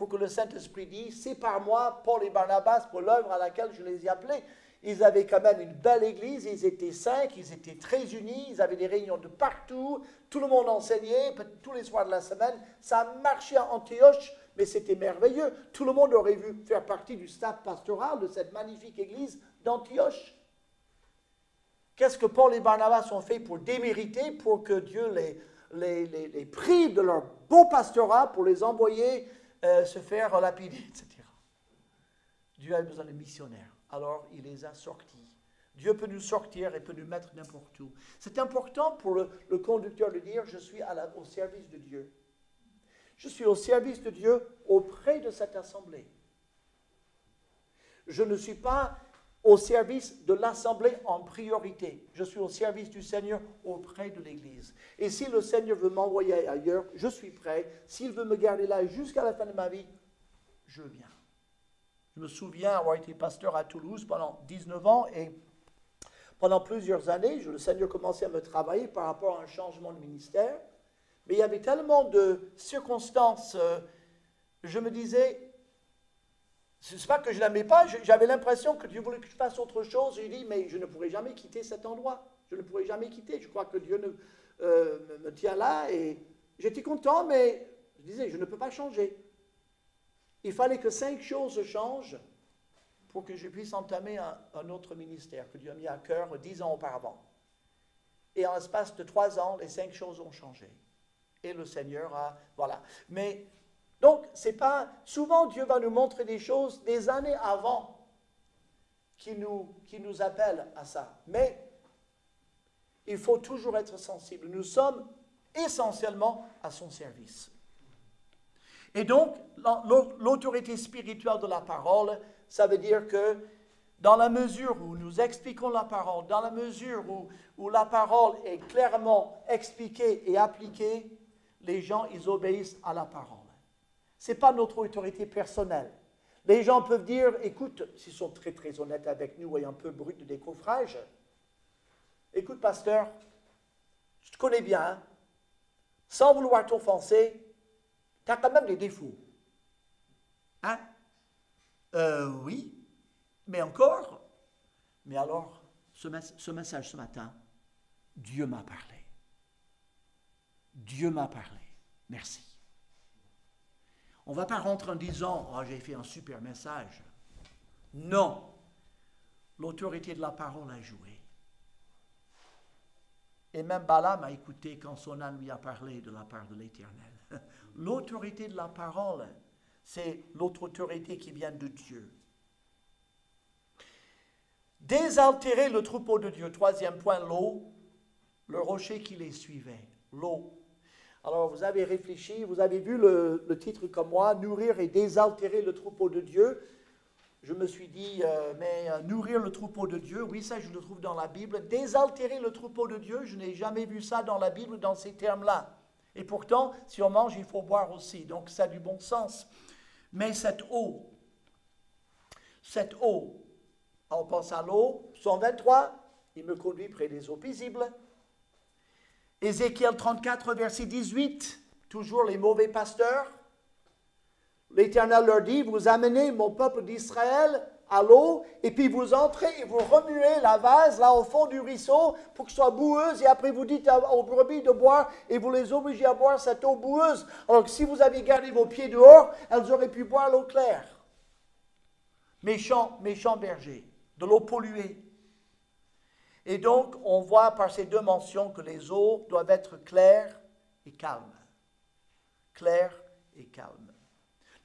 [SPEAKER 1] pour que le Saint-Esprit dise, c'est par moi, Paul et Barnabas, pour l'œuvre à laquelle je les ai appelés. Ils avaient quand même une belle église, ils étaient 5, ils étaient très unis, ils avaient des réunions de partout, tout le monde enseignait, tous les soirs de la semaine, ça marchait à Antioche, mais c'était merveilleux. Tout le monde aurait vu faire partie du staff pastoral de cette magnifique église d'Antioche. Qu'est-ce que Paul et Barnabas ont fait pour démériter, pour que Dieu les prive de leur beau pastorat, pour les envoyer se faire lapider, etc. Dieu a besoin de missionnaires. Alors, il les a sortis. Dieu peut nous sortir et peut nous mettre n'importe où. C'est important pour le conducteur de dire, je suis au service de Dieu. Je suis au service de Dieu auprès de cette assemblée. Je ne suis pas au service de l'assemblée en priorité. Je suis au service du Seigneur auprès de l'Église. Et si le Seigneur veut m'envoyer ailleurs, je suis prêt. S'il veut me garder là jusqu'à la fin de ma vie, je viens. Je me souviens avoir été pasteur à Toulouse pendant 19 ans et pendant plusieurs années, le Seigneur commençait à me travailler par rapport à un changement de ministère. Mais il y avait tellement de circonstances, je me disais, ce n'est pas que je ne l'aimais pas, j'avais l'impression que Dieu voulait que je fasse autre chose. J'ai dit, mais je ne pourrai jamais quitter cet endroit. Je ne pourrai jamais quitter. Je crois que Dieu me tient là et j'étais content, mais je disais, je ne peux pas changer. Il fallait que 5 choses changent pour que je puisse entamer un autre ministère que Dieu a mis à cœur 10 ans auparavant. Et en l'espace de 3 ans, les 5 choses ont changé. Et le Seigneur a... Voilà. Mais, donc, c'est pas... Souvent, Dieu va nous montrer des choses des années avant qui nous appellent à ça. Mais il faut toujours être sensible. Nous sommes essentiellement à son service. Et donc, l'autorité spirituelle de la parole, ça veut dire que dans la mesure où nous expliquons la parole, dans la mesure où la parole est clairement expliquée et appliquée, les gens, ils obéissent à la parole. Ce n'est pas notre autorité personnelle. Les gens peuvent dire, écoute, s'ils sont très très honnêtes avec nous et un peu bruts de décoffrage, écoute, pasteur, je te connais bien, hein, sans vouloir t'offenser, tu as quand même des défauts. Hein? Oui, mais encore. Mais alors, ce message ce matin, Dieu m'a parlé. Dieu m'a parlé. Merci. On ne va pas rentrer en disant, oh, j'ai fait un super message. Non. L'autorité de la parole a joué. Et même Balaam a écouté quand son âme lui a parlé de la part de l'Éternel. L'autorité de la parole, c'est l'autre autorité qui vient de Dieu. Désaltérer le troupeau de Dieu. 3e point, l'eau. Le rocher qui les suivait. L'eau. Alors, vous avez réfléchi, vous avez vu le titre comme moi, nourrir et désaltérer le troupeau de Dieu. Je me suis dit, nourrir le troupeau de Dieu, oui, ça je le trouve dans la Bible. Désaltérer le troupeau de Dieu, je n'ai jamais vu ça dans la Bible dans ces termes-là. Et pourtant, si on mange, il faut boire aussi. Donc, ça a du bon sens. Mais cette eau, on pense à l'eau, psaume 23, il me conduit près des eaux paisibles. Ézéchiel 34, verset 18, toujours les mauvais pasteurs. L'Éternel leur dit, vous amenez mon peuple d'Israël à l'eau, et puis vous entrez et vous remuez la vase là au fond du ruisseau pour que ce soit boueuse, et après vous dites aux brebis de boire, et vous les obligez à boire cette eau boueuse. Alors que si vous aviez gardé vos pieds dehors, elles auraient pu boire l'eau claire. Méchants bergers, de l'eau polluée. Et donc, on voit par ces 2 mentions que les eaux doivent être claires et calmes. Claires et calmes.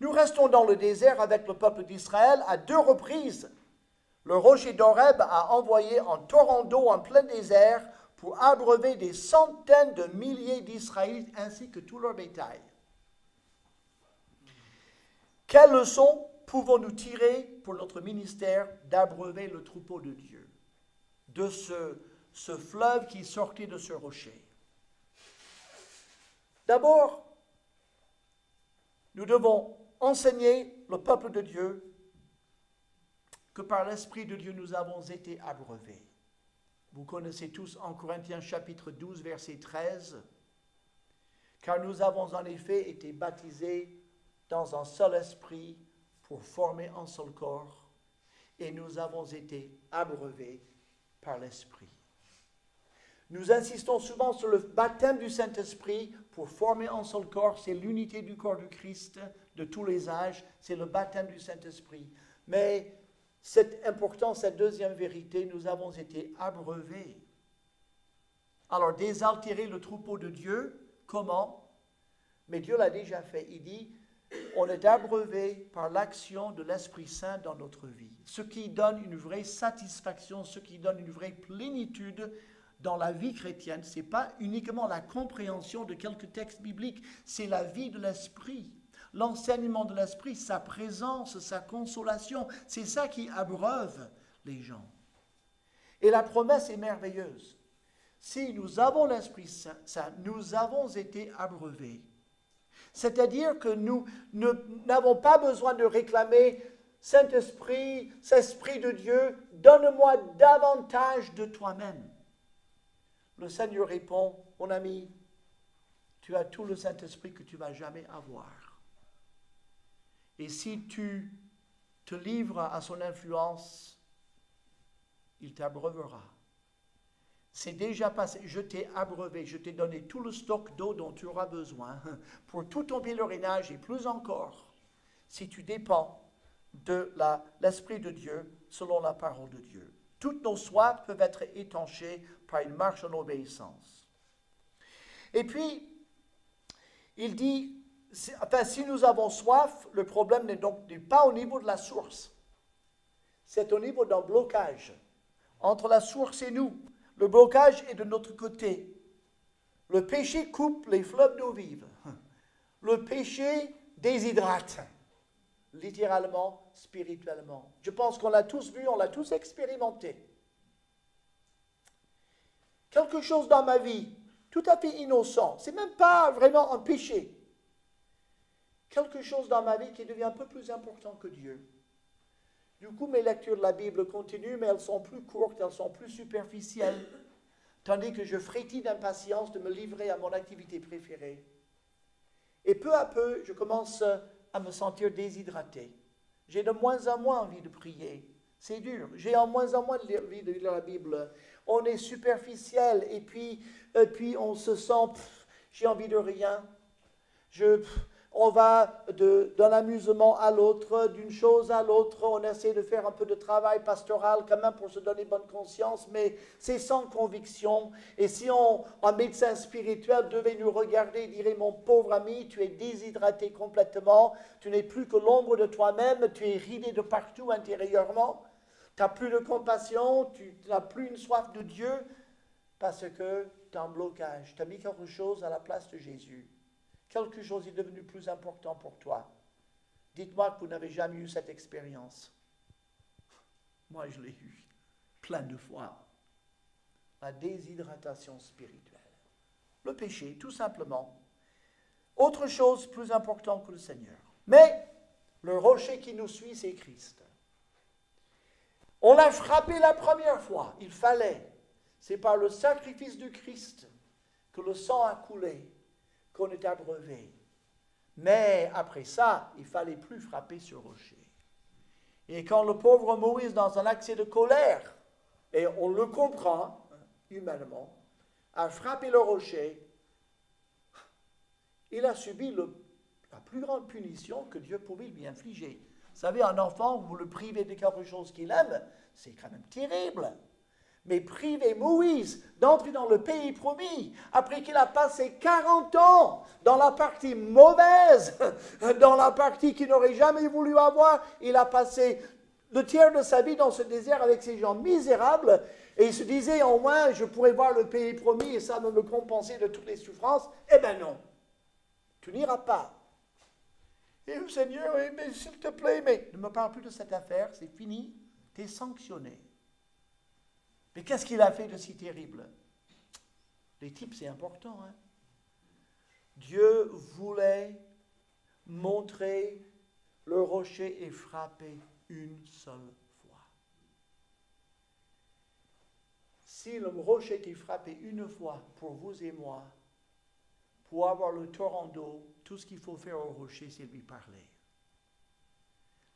[SPEAKER 1] Nous restons dans le désert avec le peuple d'Israël à 2 reprises. Le rocher d'Horeb a envoyé un torrent d'eau en plein désert pour abreuver des centaines de milliers d'Israélites ainsi que tout leur bétail. Quelle leçon pouvons-nous tirer pour notre ministère d'abreuver le troupeau de Dieu, de ce fleuve qui sortait de ce rocher? D'abord, nous devons enseigner le peuple de Dieu que par l'Esprit de Dieu nous avons été abreuvés. Vous connaissez tous en Corinthiens chapitre 12 verset 13, car nous avons en effet été baptisés dans un seul esprit pour former un seul corps, et nous avons été abreuvés par l'Esprit. Nous insistons souvent sur le baptême du Saint-Esprit pour former un seul corps. C'est l'unité du corps du Christ de tous les âges. C'est le baptême du Saint-Esprit. Mais c'est important, cette deuxième vérité, nous avons été abreuvés. Alors, désaltérer le troupeau de Dieu, comment? Mais Dieu l'a déjà fait. Il dit, on est abreuvé par l'action de l'Esprit Saint dans notre vie. Ce qui donne une vraie satisfaction, ce qui donne une vraie plénitude dans la vie chrétienne. Ce n'est pas uniquement la compréhension de quelques textes bibliques, c'est la vie de l'Esprit. L'enseignement de l'Esprit, sa présence, sa consolation, c'est ça qui abreuve les gens. Et la promesse est merveilleuse. Si nous avons l'Esprit Saint, nous avons été abreuvés. C'est-à-dire que nous n'avons pas besoin de réclamer « Saint-Esprit, Esprit de Dieu, donne-moi davantage de toi-même ». Le Seigneur répond, mon ami, tu as tout le Saint-Esprit que tu ne vas jamais avoir. Et si tu te livres à son influence, il t'abreuvera. C'est déjà passé, je t'ai abreuvé, je t'ai donné tout le stock d'eau dont tu auras besoin pour tout ton pèlerinage et plus encore, si tu dépends de l'Esprit de Dieu selon la parole de Dieu. Toutes nos soifs peuvent être étanchées par une marche en obéissance. Et puis, il dit, si nous avons soif, le problème n'est donc pas au niveau de la source. C'est au niveau d'un blocage entre la source et nous. Le blocage est de notre côté. Le péché coupe les fleuves d'eau vive. Le péché déshydrate, littéralement, spirituellement. Je pense qu'on l'a tous vu, on l'a tous expérimenté. Quelque chose dans ma vie, tout à fait innocent, c'est même pas vraiment un péché. Quelque chose dans ma vie qui devient un peu plus important que Dieu. Du coup, mes lectures de la Bible continuent, mais elles sont plus courtes, elles sont plus superficielles, tandis que je frétille d'impatience de me livrer à mon activité préférée. Et peu à peu, je commence à me sentir déshydraté. J'ai de moins en moins envie de prier. C'est dur. J'ai en moins envie de lire la Bible. On est superficiel et puis on se sent, j'ai envie de rien. On va d'un amusement à l'autre, d'une chose à l'autre. On essaie de faire un peu de travail pastoral quand même pour se donner bonne conscience, mais c'est sans conviction. Et si un médecin spirituel devait nous regarder et dirait, mon pauvre ami, tu es déshydraté complètement, tu n'es plus que l'ombre de toi-même, tu es ridé de partout intérieurement, tu n'as plus de compassion, tu n'as plus une soif de Dieu, parce que tu as un blocage, tu as mis quelque chose à la place de Jésus. Quelque chose est devenu plus important pour toi. Dites-moi que vous n'avez jamais eu cette expérience. Moi, je l'ai eu plein de fois. La déshydratation spirituelle. Le péché, tout simplement. Autre chose plus importante que le Seigneur. Mais le rocher qui nous suit, c'est Christ. On l'a frappé la première fois. Il fallait. C'est par le sacrifice du Christ que le sang a coulé, qu'on est abreuvé. Mais après ça, il ne fallait plus frapper ce rocher. Et quand le pauvre Moïse, dans un accès de colère, et on le comprend humainement, a frappé le rocher, il a subi la plus grande punition que Dieu pouvait lui infliger. Vous savez, un enfant, vous le privez de quelque chose qu'il aime, c'est quand même terrible. Mais priver Moïse d'entrer dans le pays promis, après qu'il a passé 40 ans dans la partie mauvaise, dans la partie qu'il n'aurait jamais voulu avoir, il a passé le tiers de sa vie dans ce désert avec ces gens misérables, et il se disait, au moins, je pourrais voir le pays promis, et ça va me compenser de toutes les souffrances. Eh bien non, tu n'iras pas. Et le Seigneur, mais s'il te plaît, mais ne me parle plus de cette affaire, c'est fini, tu es sanctionné. Mais qu'est-ce qu'il a fait de si terrible? Les types, c'est important. Hein? Dieu voulait montrer le rocher est frappé une seule fois. Si le rocher était frappé une fois pour vous et moi, pour avoir le torrent d'eau tout ce qu'il faut faire au rocher, c'est lui parler.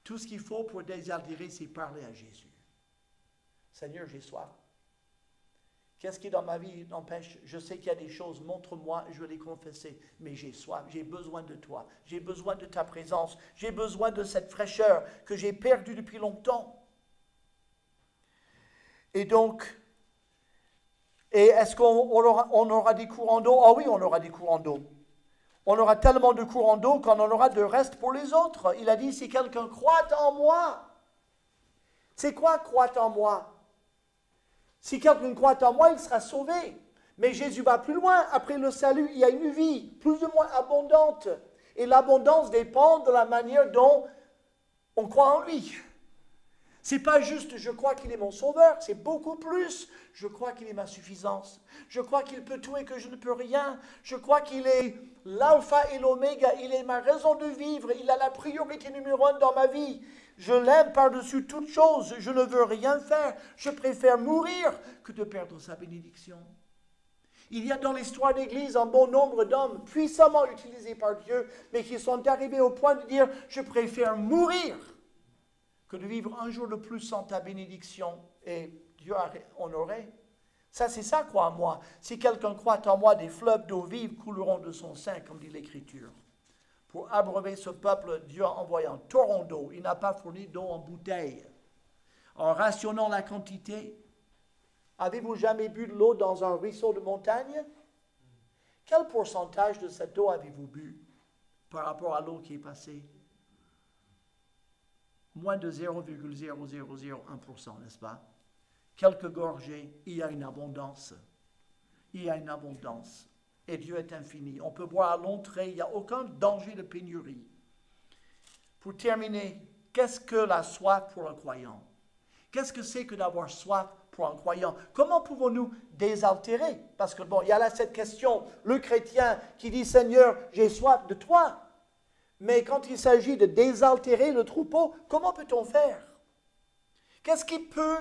[SPEAKER 1] Tout ce qu'il faut pour désaltérer, c'est parler à Jésus. Seigneur, j'ai soif. Qu'est-ce qui dans ma vie m'empêche? Je sais qu'il y a des choses, montre-moi, je vais les confesser. Mais j'ai soif, j'ai besoin de toi. J'ai besoin de ta présence. J'ai besoin de cette fraîcheur que j'ai perdue depuis longtemps. Et donc, est-ce qu'on aura des courants d'eau? Ah oui, on aura des courants d'eau. On aura tellement de courants d'eau qu'on en aura de reste pour les autres. Il a dit, si quelqu'un croit en moi. C'est quoi croit en moi? Si quelqu'un croit en moi, il sera sauvé. Mais Jésus va plus loin. Après le salut, il y a une vie plus ou moins abondante. Et l'abondance dépend de la manière dont on croit en lui. C'est pas juste je crois qu'il est mon sauveur, c'est beaucoup plus. Je crois qu'il est ma suffisance. Je crois qu'il peut tout et que je ne peux rien. Je crois qu'il est l'alpha et l'oméga. Il est ma raison de vivre. Il a la priorité numéro 1 dans ma vie. Je l'aime par-dessus toute chose. Je ne veux rien faire. Je préfère mourir que de perdre sa bénédiction. Il y a dans l'histoire d'Église un bon nombre d'hommes puissamment utilisés par Dieu, mais qui sont arrivés au point de dire « Je préfère mourir que de vivre un jour de plus sans ta bénédiction. » Et Dieu a honoré. Ça, c'est ça, crois en moi. Si quelqu'un croit en moi, des fleuves d'eau vive couleront de son sein, comme dit l'Écriture. Pour abreuver ce peuple, Dieu a envoyé un torrent d'eau. Il n'a pas fourni d'eau en bouteille. En rationnant la quantité, avez-vous jamais bu de l'eau dans un ruisseau de montagne? Quel pourcentage de cette eau avez-vous bu par rapport à l'eau qui est passée? Moins de 0,0001%, n'est-ce pas? Quelques gorgées, il y a une abondance. Il y a une abondance. Et Dieu est infini. On peut boire à l'entrée, il n'y a aucun danger de pénurie. Pour terminer, qu'est-ce que la soif pour un croyant? Qu'est-ce que c'est que d'avoir soif pour un croyant? Comment pouvons-nous désaltérer? Parce que bon, il y a là cette question, le chrétien qui dit « Seigneur, j'ai soif de toi ». Mais quand il s'agit de désaltérer le troupeau, comment peut-on faire? Qu'est-ce qui peut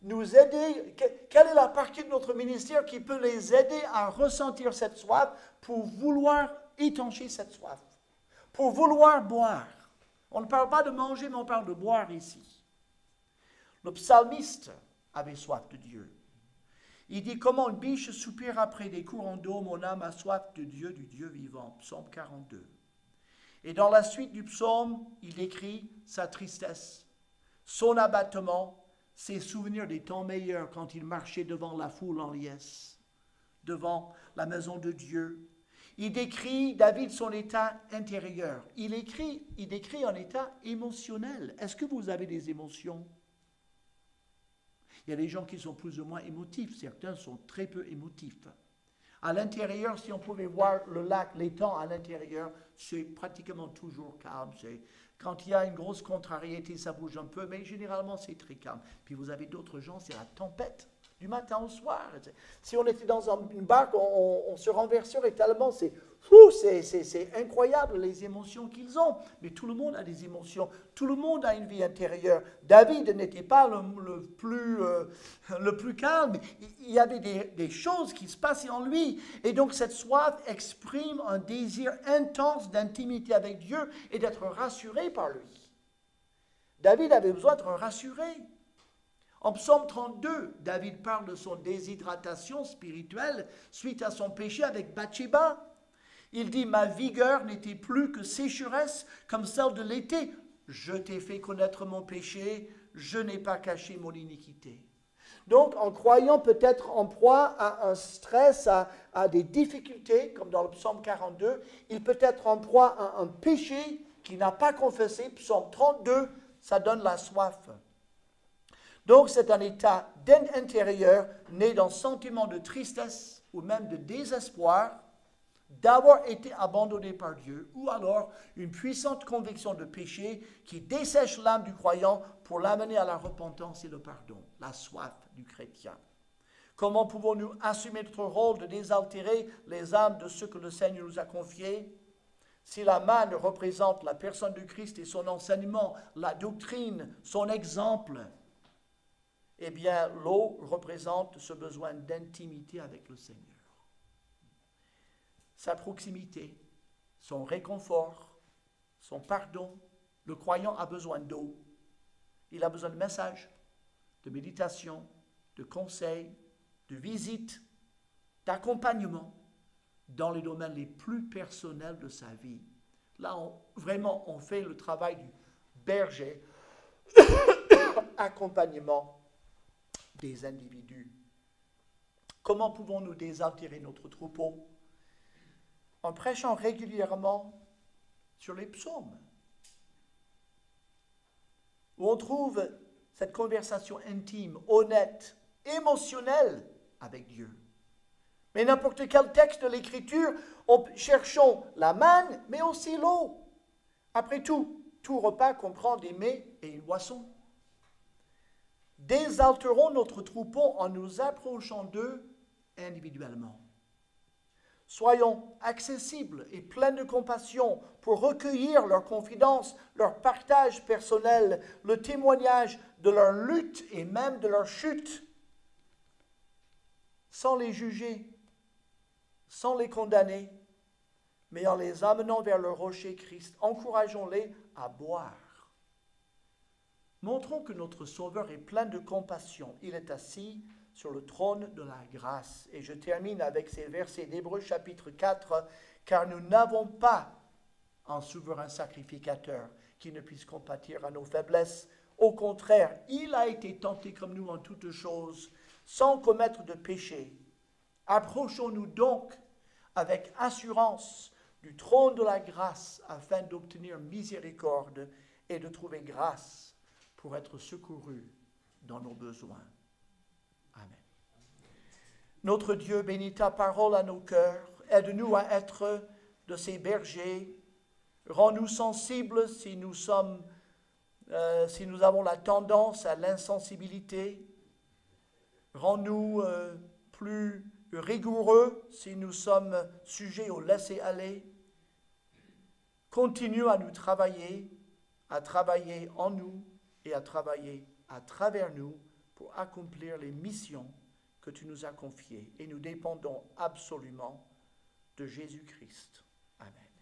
[SPEAKER 1] nous aider? Quelle est la partie de notre ministère qui peut les aider à ressentir cette soif pour vouloir étancher cette soif? Pour vouloir boire. On ne parle pas de manger, mais on parle de boire ici. Le psalmiste avait soif de Dieu. Il dit, comment une biche soupire après des courants d'eau, mon âme a soif de Dieu, du Dieu vivant. Psaume 42. Et dans la suite du psaume, il décrit sa tristesse, son abattement, ses souvenirs des temps meilleurs quand il marchait devant la foule en liesse, devant la maison de Dieu. Il décrit, David, son état intérieur. Il décrit un état émotionnel. Est-ce que vous avez des émotions? Il y a des gens qui sont plus ou moins émotifs. Certains sont très peu émotifs. À l'intérieur, si on pouvait voir le lac, l'étang à l'intérieur, c'est pratiquement toujours calme. Quand il y a une grosse contrariété, ça bouge un peu, mais généralement, c'est très calme. Puis vous avez d'autres gens, c'est la tempête, du matin au soir. Si on était dans une barque, on se renverserait tellement, c'est incroyable les émotions qu'ils ont. Mais tout le monde a des émotions, tout le monde a une vie intérieure. David n'était pas le plus calme, il y avait des choses qui se passaient en lui. Et donc cette soif exprime un désir intense d'intimité avec Dieu et d'être rassuré par lui. David avait besoin d'être rassuré. En psaume 32, David parle de son déshydratation spirituelle suite à son péché avec Bathsheba. Il dit, ma vigueur n'était plus que sécheresse comme celle de l'été. Je t'ai fait connaître mon péché, je n'ai pas caché mon iniquité. Donc, en croyant peut-être en proie à un stress, à des difficultés, comme dans le psaume 42, il peut être en proie à un péché qu'il n'a pas confessé. Psaume 32, ça donne la soif. Donc, c'est un état intérieur né d'un sentiment de tristesse ou même de désespoir d'avoir été abandonné par Dieu, ou alors une puissante conviction de péché qui dessèche l'âme du croyant pour l'amener à la repentance et le pardon, la soif du chrétien. Comment pouvons-nous assumer notre rôle de désaltérer les âmes de ceux que le Seigneur nous a confiés? Si la manne représente la personne du Christ et son enseignement, la doctrine, son exemple, eh bien, l'eau représente ce besoin d'intimité avec le Seigneur. Sa proximité, son réconfort, son pardon. Le croyant a besoin d'eau. Il a besoin de messages, de méditation, de conseils, de visites, d'accompagnement dans les domaines les plus personnels de sa vie. Là, vraiment, on fait le travail du berger, accompagnement des individus. Comment pouvons-nous désaltérer notre troupeau? En prêchant régulièrement sur les psaumes, où on trouve cette conversation intime, honnête, émotionnelle avec Dieu. Mais n'importe quel texte de l'Écriture, cherchons la manne, mais aussi l'eau. Après tout repas comprend des mets et une boisson. Désaltérons notre troupeau en nous approchant d'eux individuellement. Soyons accessibles et pleins de compassion pour recueillir leur confidence, leur partage personnel, le témoignage de leur lutte et même de leur chute, sans les juger, sans les condamner, mais en les amenant vers le rocher Christ. Encourageons-les à boire. Montrons que notre Sauveur est plein de compassion. Il est assis sur le trône de la grâce. Et je termine avec ces versets d'Hébreux chapitre 4, « Car nous n'avons pas un souverain sacrificateur qui ne puisse compatir à nos faiblesses. Au contraire, il a été tenté comme nous en toutes choses, sans commettre de péché. Approchons-nous donc avec assurance du trône de la grâce afin d'obtenir miséricorde et de trouver grâce pour être secourus dans nos besoins. » Amen. Notre Dieu, bénis ta parole à nos cœurs. Aide-nous à être de ces bergers. Rends-nous sensibles si nous avons la tendance à l'insensibilité. Rends-nous plus rigoureux si nous sommes sujets au laisser-aller. Continue à nous travailler en nous et à travailler à travers nous pour accomplir les missions que tu nous as confiées. Et nous dépendons absolument de Jésus-Christ. Amen.